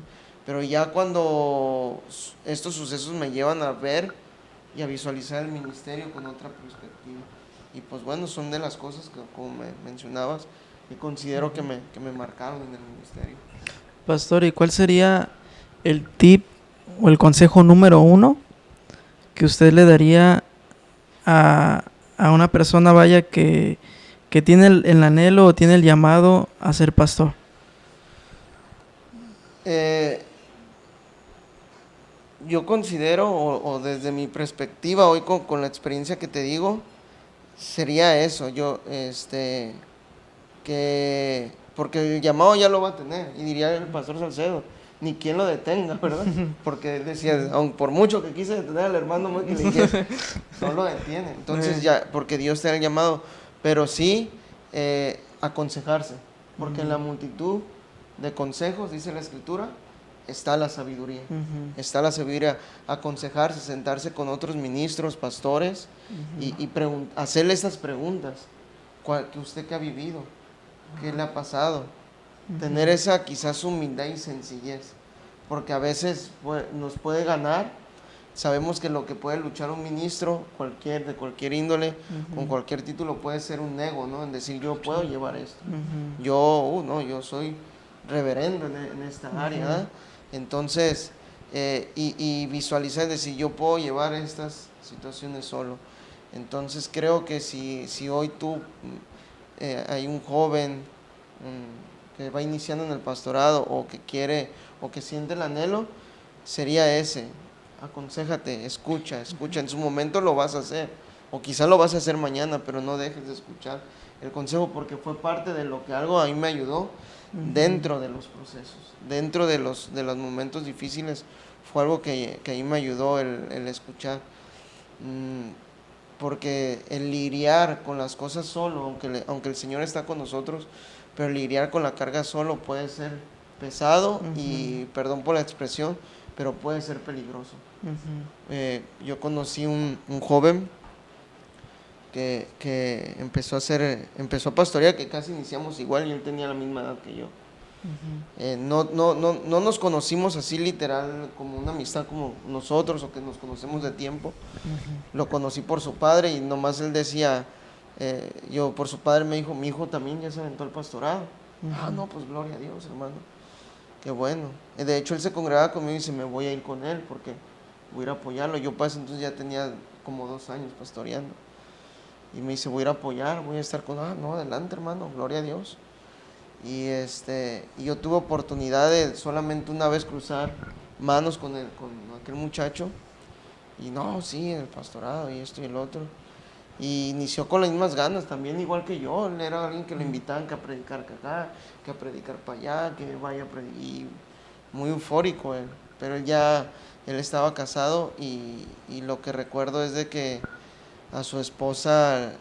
Pero ya cuando estos sucesos me llevan a ver y a visualizar el ministerio con otra perspectiva. Y pues bueno, son de las cosas que, como me mencionabas, que considero que me marcaron en el ministerio. Pastor, ¿y cuál sería el tip o el consejo número 1 que usted le daría a una persona, vaya, que tiene el anhelo o tiene el llamado a ser pastor? Yo considero, o desde mi perspectiva, hoy con la experiencia que te digo, sería eso. Porque el llamado ya lo va a tener, y diría el pastor Salcedo, ni quien lo detenga, ¿verdad? Porque él decía, aun por mucho que quise detener al hermano Moy que le dijera, no lo detiene. Entonces ya, porque Dios te ha llamado, pero sí aconsejarse, porque en la multitud de consejos, dice la Escritura, está la sabiduría. Está la sabiduría, aconsejarse, sentarse con otros ministros, pastores, y hacerle estas preguntas. ¿Que usted qué ha vivido? ¿Qué le ha pasado? Tener esa quizás humildad y sencillez, porque a veces nos puede ganar. Sabemos que lo que puede luchar un ministro, de cualquier índole, con cualquier título, puede ser un ego, ¿no? En decir, yo puedo llevar esto. Yo soy reverendo en esta área, ¿eh? Entonces, y visualizar, decir, yo puedo llevar estas situaciones solo. Entonces, creo que si hoy hay un joven que va iniciando en el pastorado, o que quiere, o que siente el anhelo, sería ese: aconséjate, escucha. En su momento lo vas a hacer, o quizá lo vas a hacer mañana, pero no dejes de escuchar el consejo, porque fue parte de lo que algo a mí me ayudó dentro de los procesos, dentro de los momentos difíciles. Fue algo que a mí me ayudó el escuchar, porque el lidiar con las cosas solo, aunque el Señor está con nosotros, pero lidiar con la carga solo puede ser pesado, y perdón por la expresión, pero puede ser peligroso. Yo conocí un joven que empezó a pastorear, que casi iniciamos igual, y él tenía la misma edad que yo. No nos conocimos así literal, como una amistad como nosotros, o que nos conocemos de tiempo. Lo conocí por su padre, y nomás él decía, por su padre me dijo, mi hijo también ya se aventó al pastorado. No, pues gloria a Dios, hermano, qué bueno. De hecho, él se congregaba conmigo y dice, me voy a ir con él porque voy a ir a apoyarlo. Yo para ese entonces ya tenía como 2 años pastoreando, y me dice, voy a ir a apoyar, voy a estar con... no, adelante, hermano, gloria a Dios. Y yo tuve oportunidad de solamente una vez cruzar manos con aquel muchacho, y no, sí, en el pastorado y esto y el otro, y inició con las mismas ganas también, igual que yo. Él era alguien que lo invitaban que a predicar acá, que a predicar para allá, que vaya a predicar, y muy eufórico él. Pero él estaba casado, y lo que recuerdo es de que a su esposa,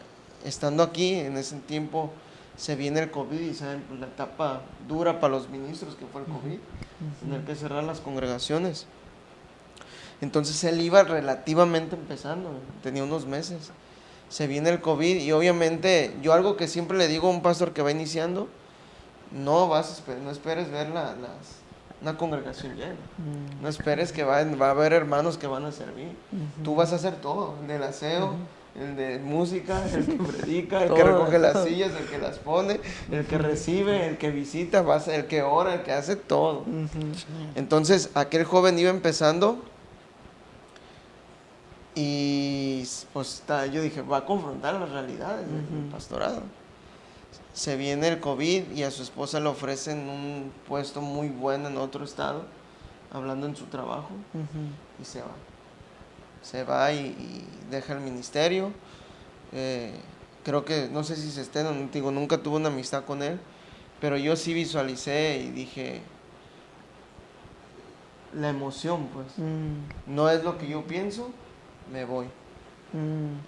estando aquí en ese tiempo, se viene el COVID, y saben, pues, la etapa dura para los ministros que fue el COVID, tener que cerrar las congregaciones. Entonces él iba relativamente empezando, tenía unos meses. Se viene el COVID, y obviamente yo, algo que siempre le digo a un pastor que va iniciando, no esperes ver una congregación llena. No esperes que va a haber hermanos que van a servir. Tú vas a hacer todo: el del aseo, el de música, el que predica, el que recoge las sillas, el que las pone, el que recibe, el que visita, el que ora, el que hace todo. Entonces aquel joven iba empezando, y pues yo dije, va a confrontar las realidades del pastorado. Se viene el COVID, y a su esposa le ofrecen un puesto muy bueno en otro estado, hablando en su trabajo, y se va y deja el ministerio. Creo que, no sé si nunca tuve una amistad con él, pero yo sí visualicé y dije, la emoción, pues, no es lo que yo pienso, me voy.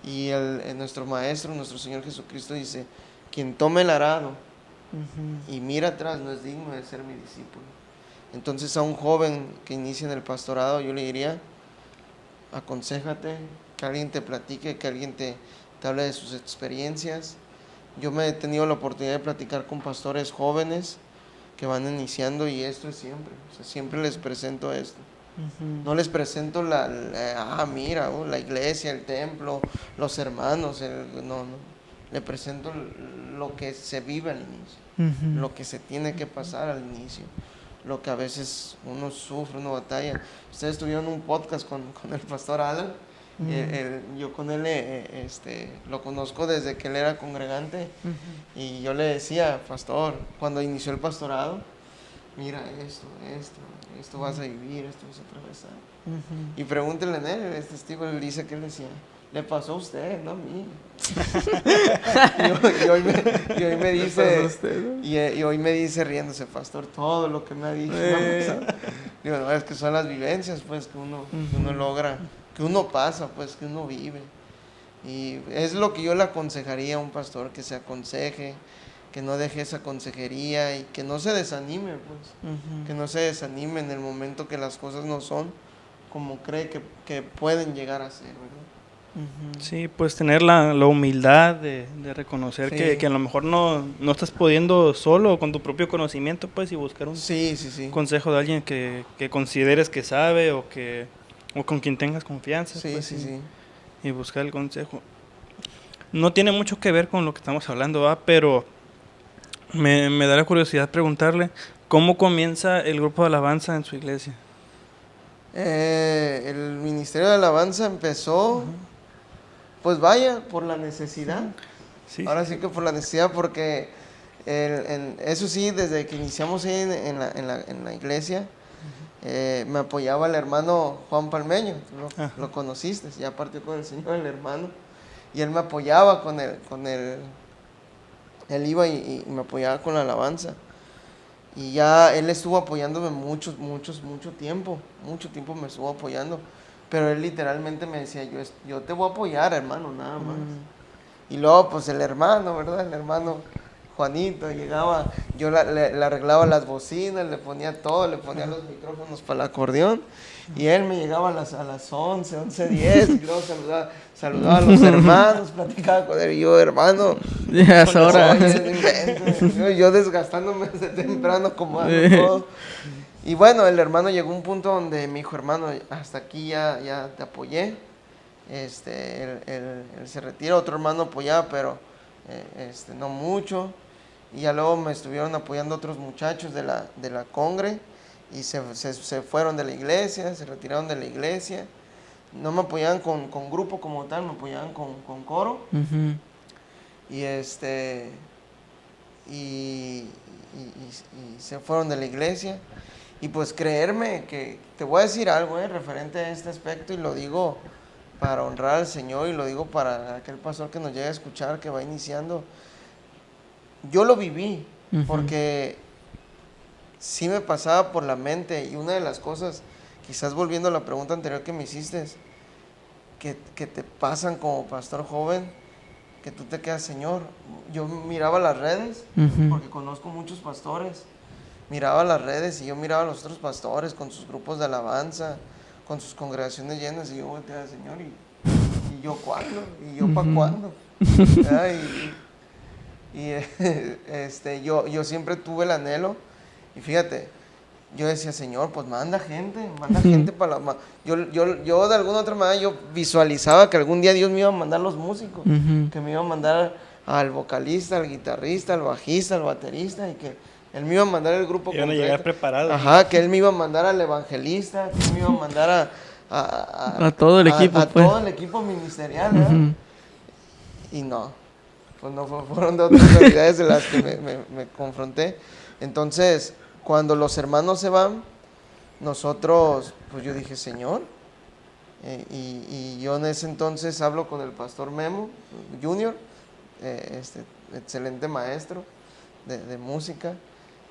Y nuestro Maestro, nuestro Señor Jesucristo dice, quien tome el arado y mira atrás no es digno de ser mi discípulo. Entonces, a un joven que inicia en el pastorado, yo le diría, aconséjate, que alguien te platique, que alguien te hable de sus experiencias. Yo me he tenido la oportunidad de platicar con pastores jóvenes que van iniciando, y esto es siempre, siempre les presento esto. No les presento la iglesia, el templo, los hermanos, no. Le presento lo que se vive al inicio, lo que se tiene que pasar al inicio, lo que a veces uno sufre, uno batalla. Ustedes tuvieron un podcast con el pastor Alan. Yo con él lo conozco desde que él era congregante, y yo le decía, pastor, cuando inició el pastorado, mira esto vas a vivir, esto vas a atravesar. Y pregúntenle a él, es testigo, él dice que él decía, le pasó a usted, no a mí. y hoy me dice, y hoy me dice riéndose, pastor, todo lo que me ha dicho. Digo, no, es que son las vivencias, pues, que uno logra, que uno pasa, pues, que uno vive. Y es lo que yo le aconsejaría a un pastor, que se aconseje, que no deje esa consejería y que no se desanime, pues, que no se desanime en el momento que las cosas no son como cree que pueden llegar a ser, ¿verdad? Sí, pues tener la humildad de reconocer que a lo mejor no estás pudiendo solo con tu propio conocimiento, pues, y buscar un consejo de alguien que consideres que sabe o con quien tengas confianza. Y buscar el consejo. No tiene mucho que ver con lo que estamos hablando, pero me da la curiosidad preguntarle, ¿cómo comienza el grupo de alabanza en su iglesia? El ministerio de alabanza empezó, pues vaya, por la necesidad. Ahora sí que por la necesidad, porque eso sí, desde que iniciamos ahí en la iglesia, me apoyaba el hermano Juan Palmeño, lo conociste, ya partió con el Señor el hermano, y él me apoyaba él iba y me apoyaba con la alabanza. Y ya él estuvo apoyándome mucho tiempo me estuvo apoyando, pero él literalmente me decía, yo te voy a apoyar, hermano, nada más. Y luego, pues el hermano, ¿verdad? El hermano Juanito llegaba, yo le arreglaba las bocinas, le ponía todo, le ponía los micrófonos para el acordeón, y él me llegaba a las 11:10, y luego saludaba a los hermanos, platicaba con él, y yo, hermano, ya es hora. yo desgastándome desde temprano como algo todo. Y bueno, el hermano llegó a un punto donde me dijo, hermano, hasta aquí ya te apoyé. Él se retira, otro hermano apoyaba, pero no mucho. Y ya luego me estuvieron apoyando otros muchachos de la congre y se fueron de la iglesia, se retiraron de la iglesia. No me apoyaban con grupo como tal, me apoyaban con coro. Y y se fueron de la iglesia. Y pues creerme que te voy a decir algo referente a este aspecto, y lo digo para honrar al Señor y lo digo para aquel pastor que nos llegue a escuchar, que va iniciando. Yo lo viví, porque sí me pasaba por la mente, y una de las cosas, quizás volviendo a la pregunta anterior que me hiciste, que te pasan como pastor joven, que tú te quedas, Señor. Yo miraba las redes, porque conozco muchos pastores, miraba las redes y yo miraba a los otros pastores con sus grupos de alabanza, con sus congregaciones llenas, y yo volteaba, Señor, ¿y yo cuándo? ¿Y yo para cuándo? Yo siempre tuve el anhelo, y fíjate, yo decía, Señor, pues manda gente para yo de alguna otra manera yo visualizaba que algún día Dios me iba a mandar los músicos, que me iba a mandar al vocalista, al guitarrista, al bajista, al baterista, y que Él me iba a mandar el grupo completo. Iban a llegar preparados. Ajá, que Él me iba a mandar al evangelista, que Él me iba a mandar a todo el equipo, a todo el equipo ministerial, ¿verdad? Y no, pues no fueron de otras realidades de las que me confronté. Entonces, cuando los hermanos se van, nosotros, pues yo dije, Señor, y yo en ese entonces hablo con el pastor Memo Junior, excelente maestro de música,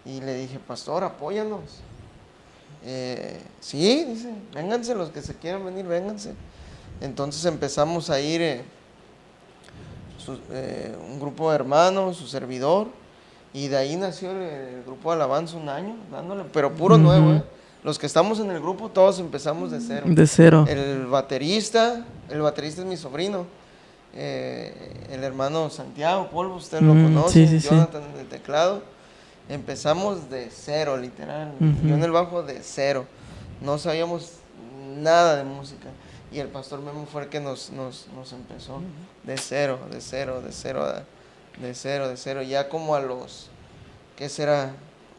y le dije, pastor, apóyanos. Sí, dice, vénganse los que se quieran venir, vénganse. Entonces empezamos a ir un grupo de hermanos, su servidor, y de ahí nació el grupo de alabanza, un año dándole, pero puro nuevo, Los que estamos en el grupo todos empezamos de cero. De cero. El baterista es mi sobrino, el hermano Santiago Polvo, usted lo conoce, Jonathan en el teclado. Empezamos de cero, literal. Yo en el bajo de cero. No sabíamos nada de música. Y el pastor Memo fue el que nos empezó de cero. Ya como a los, ¿qué será?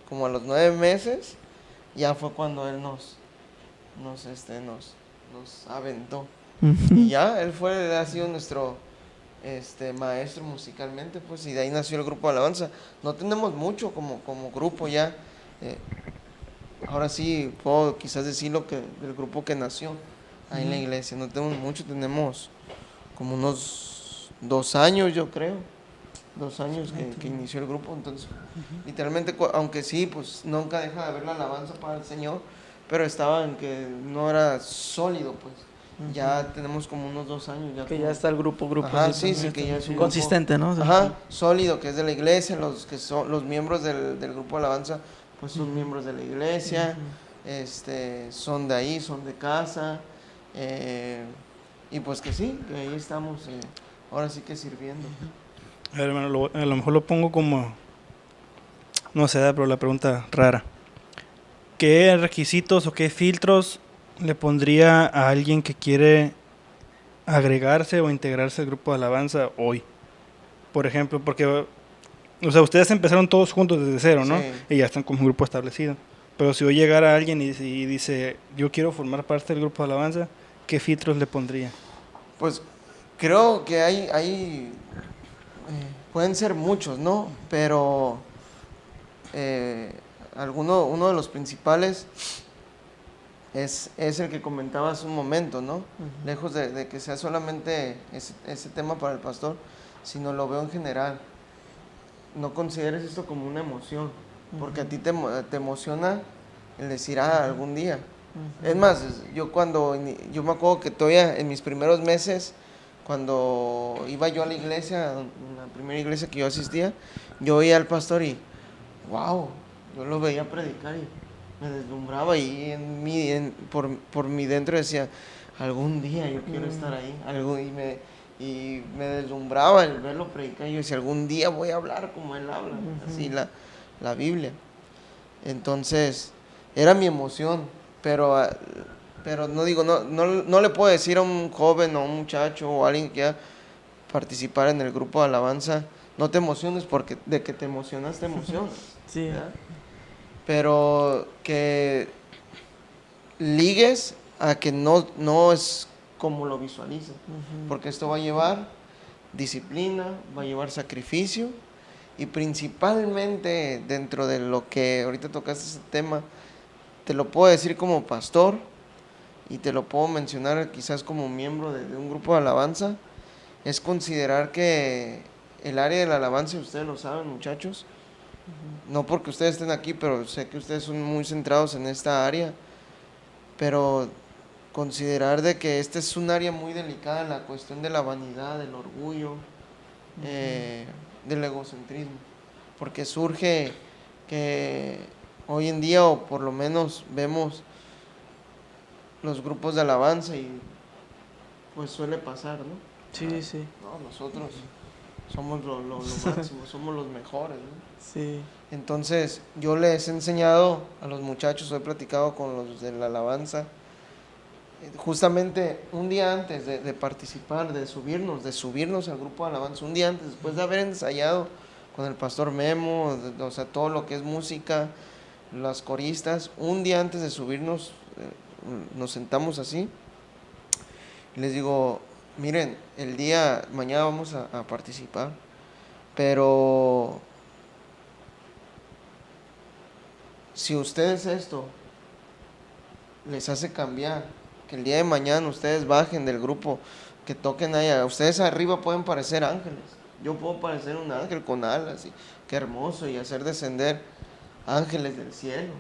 Como a los 9 meses, ya fue cuando él nos aventó. Y ya, él ha sido nuestro maestro musicalmente, pues, y de ahí nació el grupo de alabanza. No tenemos mucho como grupo ya, ahora sí puedo quizás decir lo que del grupo que nació ahí en la iglesia. No tenemos mucho, tenemos como unos 2 años, yo creo. 2 años que inició el grupo, entonces literalmente, aunque sí, pues nunca deja de haber la alabanza para el Señor, pero estaba en que no era sólido, pues. Ya tenemos como unos 2 años. Ya Que como, ya está el grupo ajá, así sí, que ya es un consistente, grupo, ¿no? ajá, sólido, que es de la iglesia, los que son los miembros del grupo de alabanza, pues son miembros de la iglesia, son de ahí, son de casa, y pues que sí, que ahí estamos, ahora sí que sirviendo. A ver, hermano, a lo mejor lo pongo como, no sé, pero la pregunta rara. ¿Qué requisitos o qué filtros le pondría a alguien que quiere agregarse o integrarse al grupo de alabanza hoy? Por ejemplo, porque, o sea, ustedes empezaron todos juntos desde cero, ¿no? Sí. Y ya están como un grupo establecido. Pero si hoy llegara alguien y dice, yo quiero formar parte del grupo de alabanza, ¿qué filtros le pondría? Pues creo que hay pueden ser muchos, ¿no? Pero uno de los principales es el que comentaba hace un momento, ¿no? Lejos de que sea solamente ese tema para el pastor, sino lo veo en general. No consideres esto como una emoción, porque a ti te emociona el decir, algún día. Es más, yo me acuerdo que todavía en mis primeros meses, cuando iba yo a la iglesia, la primera iglesia que yo asistía, yo veía al pastor y, wow, yo lo veía predicar y me deslumbraba, y por mi dentro decía, algún día yo quiero estar ahí, y me deslumbraba el verlo predicar, y yo decía, algún día voy a hablar como él habla, así la Biblia. Entonces, era mi emoción, pero no digo, no le puedo decir a un joven o a un muchacho o a alguien que quiera participar en el grupo de alabanza, no te emociones, porque de que te emocionas, te emocionas. Sí. ¿Verdad? Pero que ligues a que no es como lo visualizas, porque esto va a llevar disciplina, va a llevar sacrificio, y principalmente dentro de lo que ahorita tocaste ese tema, te lo puedo decir como pastor y te lo puedo mencionar quizás como miembro de un grupo de alabanza, es considerar que el área de la alabanza, ustedes lo saben, muchachos, no porque ustedes estén aquí, pero sé que ustedes son muy centrados en esta área, pero considerar de que este es un área muy delicada, la cuestión de la vanidad, del orgullo, del egocentrismo, porque surge que hoy en día, o por lo menos vemos los grupos de alabanza y pues suele pasar, ¿no? Sí, sí. No, nosotros somos lo máximo, somos los mejores, ¿no? Sí. Entonces yo les he enseñado a los muchachos, he platicado con los de la alabanza, justamente un día antes de participar, de subirnos al grupo de alabanza, un día antes, después de haber ensayado con el pastor Memo, o sea, todo lo que es música, las coristas, un día antes de subirnos, nos sentamos así, y les digo, miren, mañana vamos a participar, pero si ustedes esto les hace cambiar, que el día de mañana ustedes bajen del grupo, que toquen allá, ustedes arriba pueden parecer ángeles, yo puedo parecer un ángel con alas, y qué hermoso, y hacer descender ángeles del cielo,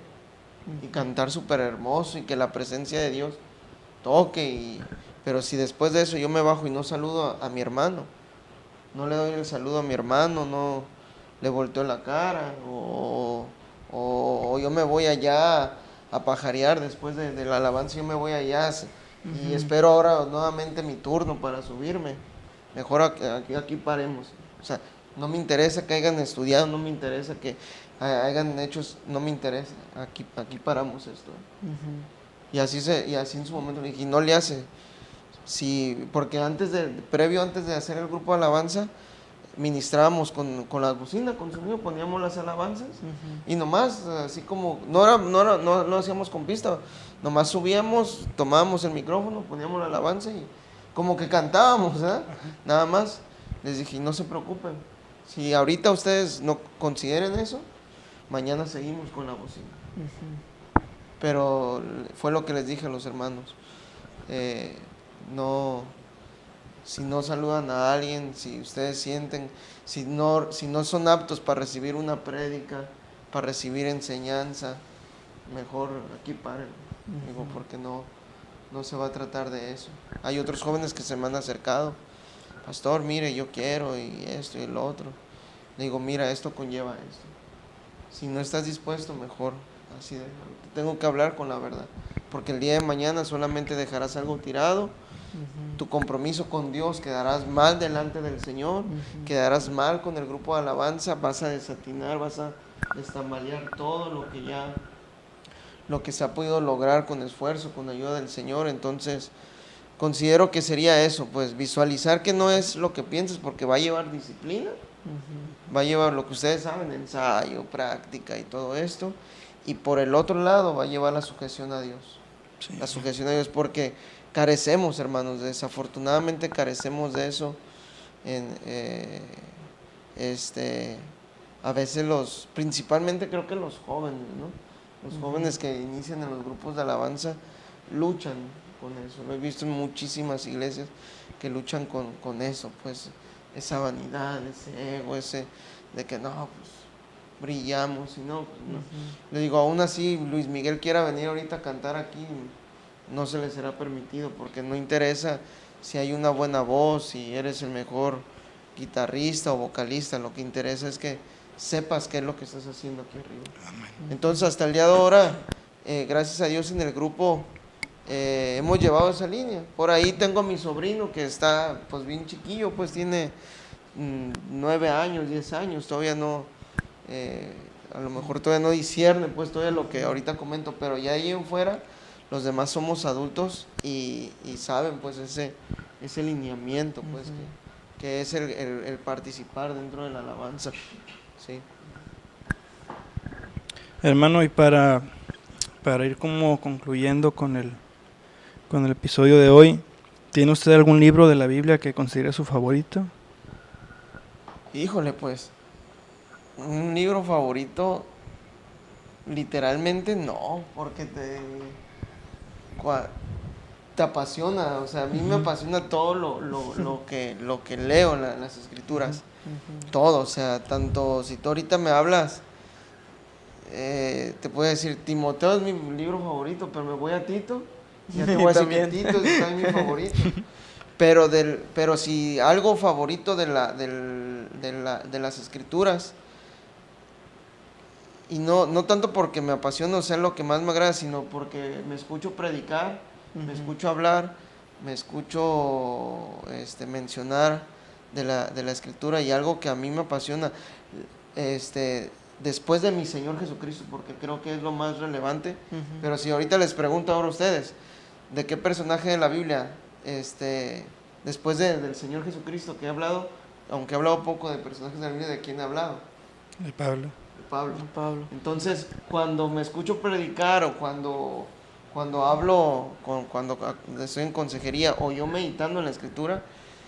y cantar súper hermoso, y que la presencia de Dios toque, pero si después de eso yo me bajo y no saludo a mi hermano, no le doy el saludo a mi hermano, no le volteo la cara, o yo me voy allá a pajarear después de la alabanza, yo me voy allá y espero ahora nuevamente mi turno para subirme, mejor aquí paremos. O sea, no me interesa que hayan estudiado, no me interesa que hayan hecho, no me interesa, aquí paramos esto. Y así en su momento le dije, no le hace, sí, porque antes de hacer el grupo de alabanza, ministrábamos con las bocinas, con sonido, poníamos las alabanzas, y nomás, así como, no lo hacíamos con pista, nomás subíamos, tomábamos el micrófono, poníamos la alabanza y como que cantábamos, nada más. Les dije, no se preocupen, si ahorita ustedes no consideren eso, mañana seguimos con la bocina. pero fue lo que les dije a los hermanos. No, si no saludan a alguien, si ustedes sienten, si no son aptos para recibir una prédica, para recibir enseñanza, mejor aquí paren, digo, porque no se va a tratar de eso. Hay otros jóvenes que se me han acercado, pastor, mire, yo quiero y esto y lo otro. Le digo, mira, esto conlleva esto. Si no estás dispuesto, mejor así de, tengo que hablar con la verdad, porque el día de mañana solamente dejarás algo tirado. Tu compromiso con Dios, quedarás mal delante del Señor, quedarás mal con el grupo de alabanza, vas a desatinar, vas a destambalear todo lo que se ha podido lograr con esfuerzo, con ayuda del Señor. Entonces considero que sería eso, pues visualizar que no es lo que piensas, porque va a llevar disciplina, va a llevar lo que ustedes saben, ensayo, práctica y todo esto, y por el otro lado va a llevar la sujeción a Dios. Sí. La sujeción a Dios, porque carecemos, hermanos, desafortunadamente carecemos de eso. A veces principalmente creo que los jóvenes, ¿no? Los jóvenes que inician en los grupos de alabanza luchan con eso. Lo he visto en muchísimas iglesias que luchan con eso, pues esa vanidad, ese ego, ese de que no, pues brillamos y no, pues, no. Le digo, aún así Luis Miguel quiera venir ahorita a cantar aquí, no se le será permitido, porque no interesa si hay una buena voz, si eres el mejor guitarrista o vocalista. Lo que interesa es que sepas qué es lo que estás haciendo aquí arriba. Amén. Entonces hasta el día de ahora, gracias a Dios, en el grupo hemos llevado esa línea. Por ahí tengo a mi sobrino que está pues bien chiquillo, pues tiene 9 años, 10 años, todavía no, a lo mejor todavía no discierne pues todavía lo que ahorita comento, pero ya ahí en fuera los demás somos adultos y saben pues ese lineamiento pues que es el participar dentro de la alabanza. Sí. Hermano, y para ir como concluyendo con el episodio de hoy, ¿tiene usted algún libro de la Biblia que considere su favorito? Híjole, pues un libro favorito literalmente no, porque te apasiona, o sea, a mí me apasiona todo lo que leo en las escrituras, todo, o sea, tanto si tú ahorita me hablas, te puedo decir, Timoteo es mi libro favorito, pero me voy a Tito, ya te voy a decir que Tito es también mi favorito, pero si algo favorito de las escrituras, y no tanto porque me apasiona o sea lo que más me agrada, sino porque me escucho predicar, me escucho hablar, me escucho mencionar de la escritura, y algo que a mí me apasiona, después de mi Señor Jesucristo, porque creo que es lo más relevante. Pero si ahorita les pregunto ahora a ustedes, ¿de qué personaje de la Biblia, después del Señor Jesucristo que he hablado, aunque he hablado poco de personajes de la Biblia, de quién he hablado? De Pablo. Pablo. Entonces, cuando me escucho predicar o cuando hablo, cuando estoy en consejería o yo meditando en la escritura,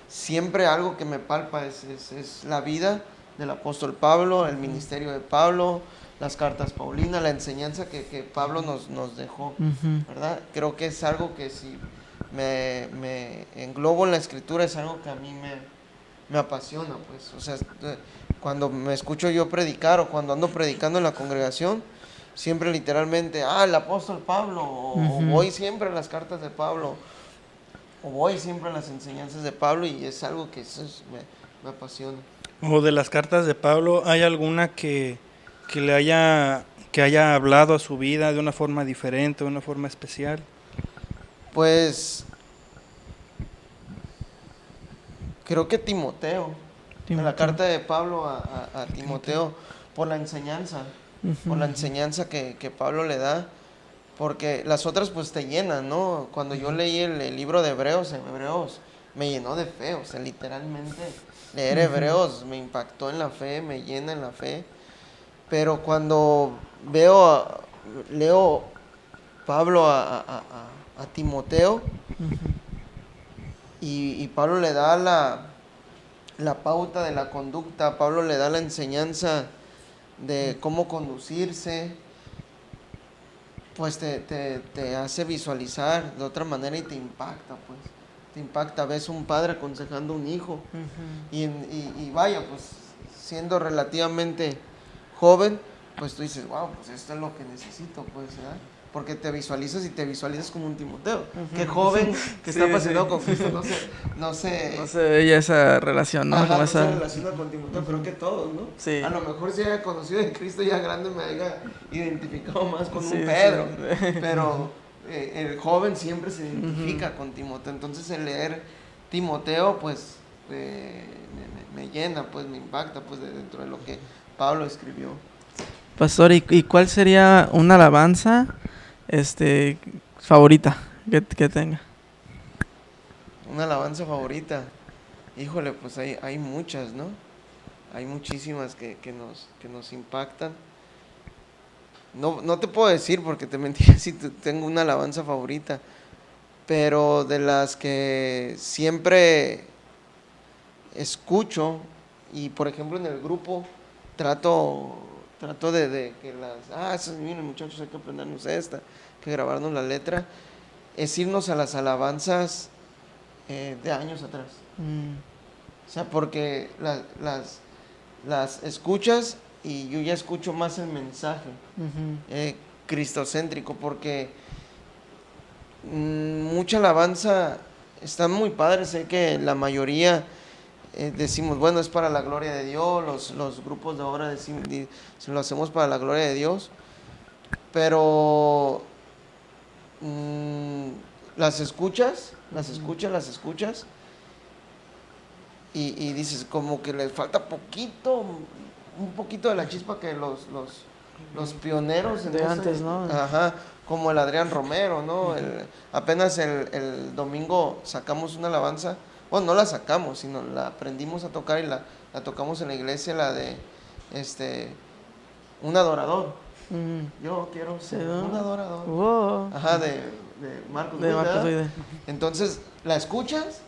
siempre algo que me palpa es la vida del apóstol Pablo, el ministerio de Pablo, las cartas paulinas, la enseñanza que Pablo nos dejó, ¿verdad? Creo que es algo que si me englobo en la escritura, es algo que a mí me apasiona, pues, o sea, cuando me escucho yo predicar o cuando ando predicando en la congregación, siempre literalmente, el apóstol Pablo, o voy siempre a las cartas de Pablo, o voy siempre a las enseñanzas de Pablo, y es algo que me apasiona. O de las cartas de Pablo, ¿hay alguna que haya hablado a su vida de una forma diferente, de una forma especial? Pues creo que Timoteo. En la carta de Pablo a Timoteo, por la enseñanza, que Pablo le da, porque las otras pues te llenan, ¿no? Cuando yo leí el libro de Hebreos me llenó de fe, o sea, literalmente leer Hebreos me impactó en la fe, me llena en la fe, pero cuando leo Pablo a Timoteo, y Pablo le da la pauta de la conducta, Pablo le da la enseñanza de cómo conducirse, pues te hace visualizar de otra manera y te impacta, pues. Te impacta, ves un padre aconsejando a un hijo. Y vaya, pues siendo relativamente joven, pues tú dices, wow, pues esto es lo que necesito, pues, ¿verdad? Porque te visualizas y te visualizas como un Timoteo. Qué joven que está apasionado con Cristo, no se veía esa relación, ¿no? Ajá, Como no esa... se relaciona con Timoteo, creo que todos, ¿no? Sí. A lo mejor si haya conocido de Cristo ya grande me haya identificado más con Sí, un Pedro, sí. pero el joven siempre se identifica con Timoteo. Entonces el leer Timoteo, pues, me llena, pues, me impacta, pues, dentro de lo que Pablo escribió. Pastor, ¿y cuál sería una alabanza favorita que tenga? Una alabanza favorita. Híjole, pues hay muchas, ¿no? Hay muchísimas que nos impactan. No te puedo decir porque te mentiría si tengo una alabanza favorita, pero de las que siempre escucho y por ejemplo en el grupo trato de que miren muchachos, hay que aprendernos esta, hay que grabarnos la letra, es irnos a las alabanzas de años atrás. O sea, porque las escuchas y yo ya escucho más el mensaje cristocéntrico, porque mucha alabanza está muy padre. Sé que la mayoría decimos, bueno, es para la gloria de Dios, los grupos de ahora decimos, lo hacemos para la gloria de Dios, pero las escuchas y dices como que les falta un poquito de la chispa que los pioneros de antes, ¿no? Ajá, como el Adrián Romero, ¿no? Apenas el domingo sacamos una alabanza, bueno, no la sacamos, sino la aprendimos a tocar y la tocamos en la iglesia, la de un adorador. Yo quiero ser un adorador. Wow. Ajá, de Marcos Witt. Entonces, la escuchas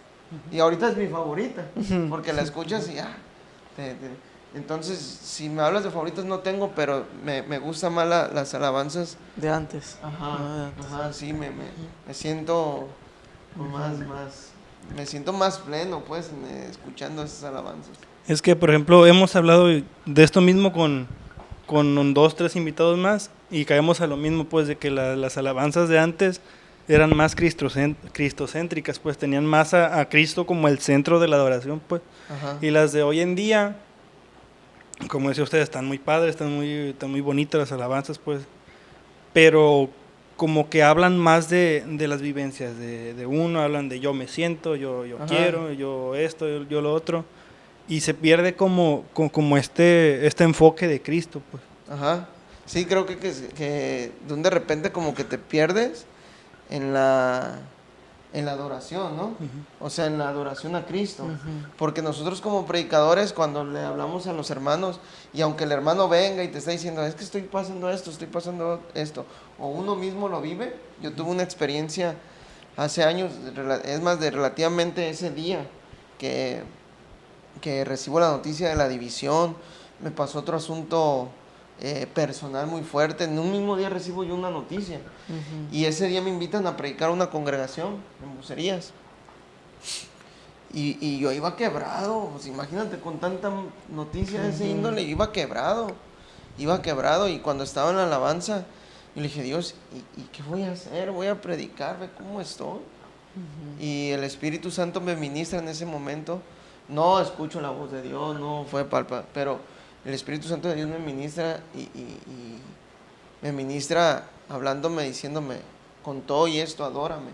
y ahorita es mi favorita, porque la escuchas y ya. Entonces, si me hablas de favoritas no tengo, pero me gusta más las alabanzas. De antes. Ajá, sí, me siento me siento más pleno, pues, escuchando esas alabanzas. Es que, por ejemplo, hemos hablado de esto mismo con 2, 3 invitados más y caemos a lo mismo, pues, de que las alabanzas de antes eran más cristocéntricas, pues, tenían más a Cristo como el centro de la adoración, pues. Ajá. Y las de hoy en día, como decía usted, están muy padres, están muy bonitas las alabanzas, pues, pero como que hablan más de las vivencias de uno, hablan de yo me siento, yo quiero, yo esto, yo lo otro, y se pierde como este enfoque de Cristo, pues. Ajá. Sí, creo que de repente como que te pierdes en la adoración, ¿no? O sea, en la adoración a Cristo. Porque nosotros como predicadores, cuando le hablamos a los hermanos, y aunque el hermano venga y te está diciendo, es que estoy pasando esto, o uno mismo lo vive. Yo tuve una experiencia hace años, es más, de relativamente ese día, que recibo la noticia de la división, me pasó otro asunto personal muy fuerte. En un mismo día recibo yo una noticia y ese día me invitan a predicar a una congregación en Bucerías y yo iba quebrado. Pues imagínate, con tanta noticia de ese índole, yo iba quebrado y cuando estaba en la alabanza yo le dije, Dios, ¿y qué voy a hacer? Voy a predicar, ve cómo estoy. Y el Espíritu Santo me ministra en ese momento. No escucho la voz de Dios, no fue palpa, pero el Espíritu Santo de Dios me ministra y me ministra hablándome, diciéndome, con todo y esto, adórame.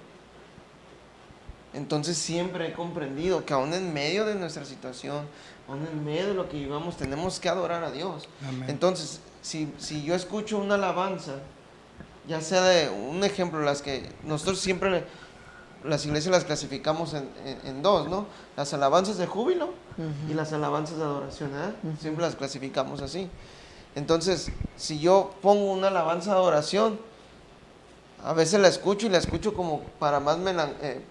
Entonces siempre he comprendido que aún en medio de nuestra situación, aún en medio de lo que vivamos, tenemos que adorar a Dios. Amén. Entonces, si yo escucho una alabanza, ya sea de un ejemplo, las que nosotros siempre... Las iglesias las clasificamos en dos, ¿no? Las alabanzas de júbilo y las alabanzas de adoración, ¿eh? Siempre las clasificamos así. Entonces, si yo pongo una alabanza de adoración, a veces la escucho como para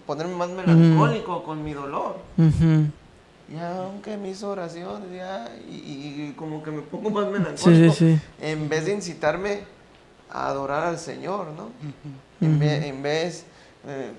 ponerme más melancólico con mi dolor. Ya, aunque mis oraciones, ya, y como que me pongo más melancólico, en vez de incitarme a adorar al Señor, ¿no? En vez,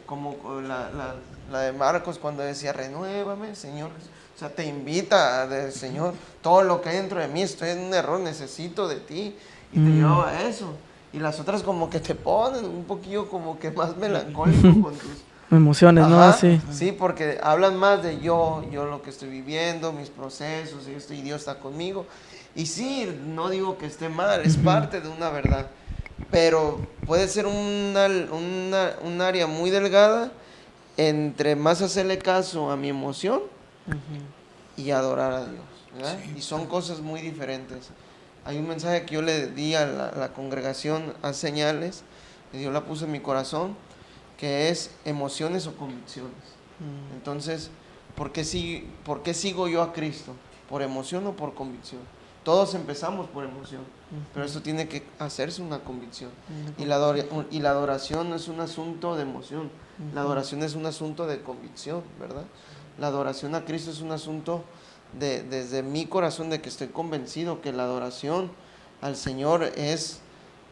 como la de Marcos cuando decía, renuévame, Señor. O sea, te invita del Señor, todo lo que hay dentro de mí, estoy en un error, necesito de ti. Y te llevaba a eso. Y las otras como que te ponen un poquillo como que más melancólico con tus emociones, ¿no? Sí. Sí, porque hablan más de yo lo que estoy viviendo, mis procesos, y Dios está conmigo. Y sí, no digo que esté mal, es parte de una verdad. Pero puede ser un área muy delgada entre más hacerle caso a mi emoción y adorar a Dios, ¿verdad? Sí. Y son cosas muy diferentes. Hay un mensaje que yo le di a la congregación a señales, y Dios la puso en mi corazón, que es emociones o convicciones. Entonces, ¿por qué sigo yo a Cristo? ¿Por emoción o por convicción? Todos empezamos por emoción, pero eso tiene que hacerse una convicción. Y la adoración no es un asunto de emoción, la adoración es un asunto de convicción, ¿verdad? La adoración a Cristo es un asunto desde mi corazón, de que estoy convencido que la adoración al Señor es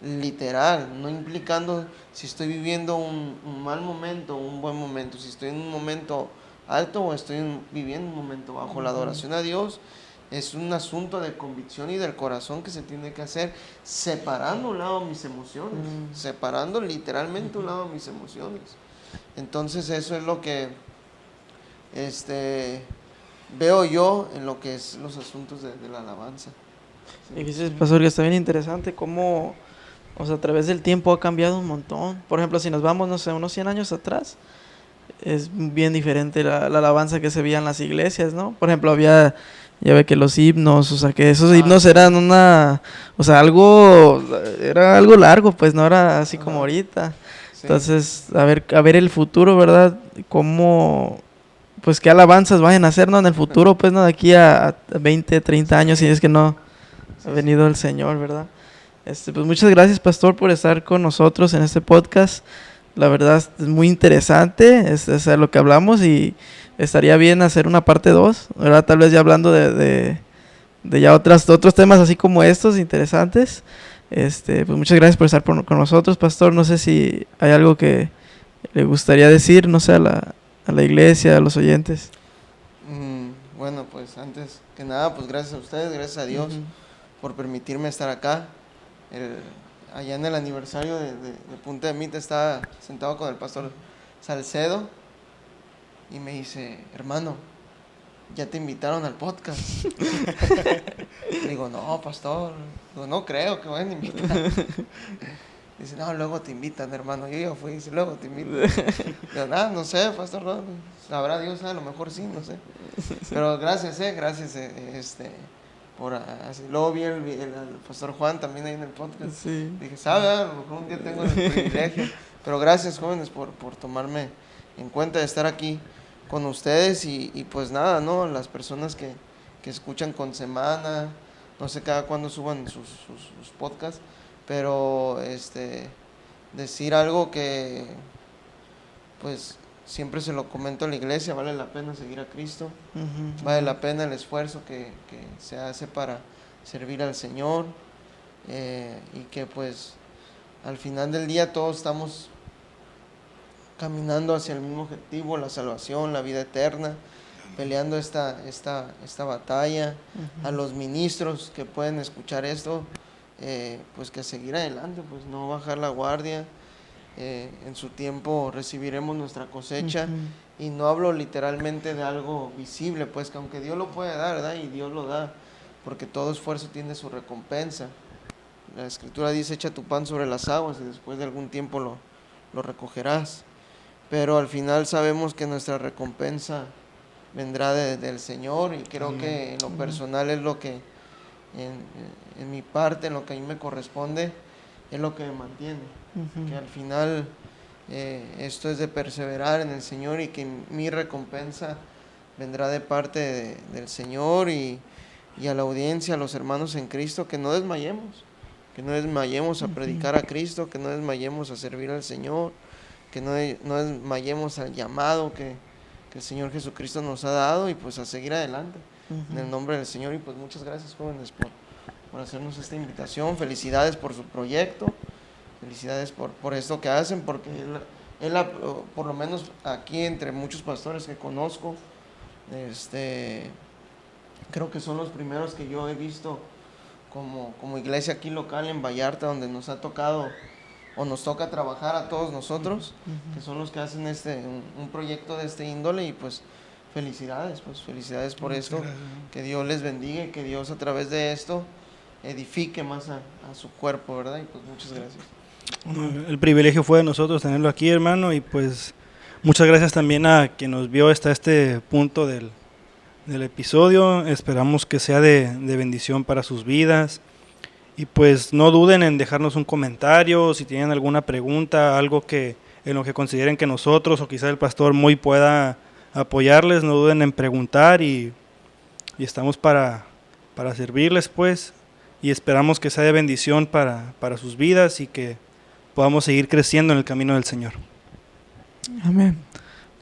literal, no implicando si estoy viviendo un mal momento o un buen momento, si estoy en un momento alto o estoy viviendo un momento bajo. La adoración a Dios es un asunto de convicción y del corazón que se tiene que hacer, separando un lado mis emociones, separando literalmente un lado mis emociones. Entonces eso es lo que veo yo en lo que es los asuntos de la alabanza. Y dices, pastor, que está bien interesante cómo, o sea, a través del tiempo ha cambiado un montón. Por ejemplo, si nos vamos, no sé, unos 100 años atrás, es bien diferente la alabanza que se veía en las iglesias, ¿no? Por ejemplo, ya ve que los himnos, o sea, que esos himnos eran era algo largo, pues no era así como ahorita. Sí. Entonces, a ver el futuro, ¿verdad? Cómo, pues qué alabanzas vayan a hacer, ¿no? En el futuro, pues, ¿no? De aquí a 20, 30 años, si es que no ha venido el Señor, ¿verdad? Pues muchas gracias, pastor, por estar con nosotros en este podcast. La verdad es muy interesante, es a lo que hablamos, y estaría bien hacer una parte 2, ¿verdad? Tal vez ya hablando de ya otros temas así como estos, interesantes. Pues muchas gracias por estar con nosotros, pastor. No sé si hay algo que le gustaría decir, no sé, a la iglesia, a los oyentes. Bueno, pues antes que nada, pues gracias a ustedes, gracias a Dios por permitirme estar acá. Allá en el aniversario de Punta de Mita estaba sentado con el pastor Salcedo y me dice, hermano, ya te invitaron al podcast. Le digo, no, pastor, no creo que vayan a invitar. Dice, no, luego te invitan, hermano. Yo ya fui, dice, luego te invitan. Digo, no sé, pastor, no, sabrá Dios, a lo mejor sí, no sé. Pero gracias, por así. Luego vi el pastor Juan también ahí en el podcast. Sí. Dije, sabe, a lo mejor un día tengo el privilegio. Pero gracias, jóvenes, por tomarme en cuenta de estar aquí con ustedes. Y pues nada, ¿no? Las personas que escuchan con semana, no sé cada cuándo suban sus podcasts, pero decir algo que pues siempre se lo comento a la iglesia: vale la pena seguir a Cristo, vale la pena el esfuerzo que se hace para servir al Señor, y que pues al final del día todos estamos caminando hacia el mismo objetivo, la salvación, la vida eterna, peleando esta batalla. A los ministros que pueden escuchar esto, pues que seguir adelante, pues no bajar la guardia. En su tiempo recibiremos nuestra cosecha. Y no hablo literalmente de algo visible, pues que aunque Dios lo puede dar, ¿verdad? Y Dios lo da, porque todo esfuerzo tiene su recompensa. La Escritura dice, echa tu pan sobre las aguas y después de algún tiempo lo recogerás. Pero al final sabemos que nuestra recompensa vendrá del Señor, y creo que en lo personal es lo que, en mi parte, en lo que a mí me corresponde, es lo que me mantiene. Que al final esto es de perseverar en el Señor, y que mi recompensa vendrá de parte del Señor, y a la audiencia, a los hermanos en Cristo, que no desmayemos a predicar a Cristo, que no desmayemos a servir al Señor, que no desmayemos al llamado que el Señor Jesucristo nos ha dado, y pues a seguir adelante en el nombre del Señor. Y pues muchas gracias, jóvenes, por hacernos esta invitación. Felicidades por su proyecto, felicidades por esto que hacen, porque él, por lo menos aquí entre muchos pastores que conozco, creo que son los primeros que yo he visto como iglesia aquí local en Vallarta, donde nos ha tocado o nos toca trabajar a todos nosotros, que son los que hacen un proyecto de este índole, y pues felicidades por esto, que Dios les bendiga y que Dios a través de esto edifique más a su cuerpo, ¿verdad? Y pues muchas gracias. El privilegio fue de nosotros tenerlo aquí, hermano, y pues muchas gracias también a quien nos vio hasta este punto del episodio. Esperamos que sea de bendición para sus vidas. Y pues no duden en dejarnos un comentario, si tienen alguna pregunta, algo en lo que consideren que nosotros o quizá el pastor Muy pueda apoyarles, no duden en preguntar y estamos para servirles pues, y esperamos que sea de bendición para sus vidas y que podamos seguir creciendo en el camino del Señor. Amén.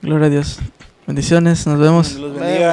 Gloria a Dios. Bendiciones, nos vemos. Dios los bendiga.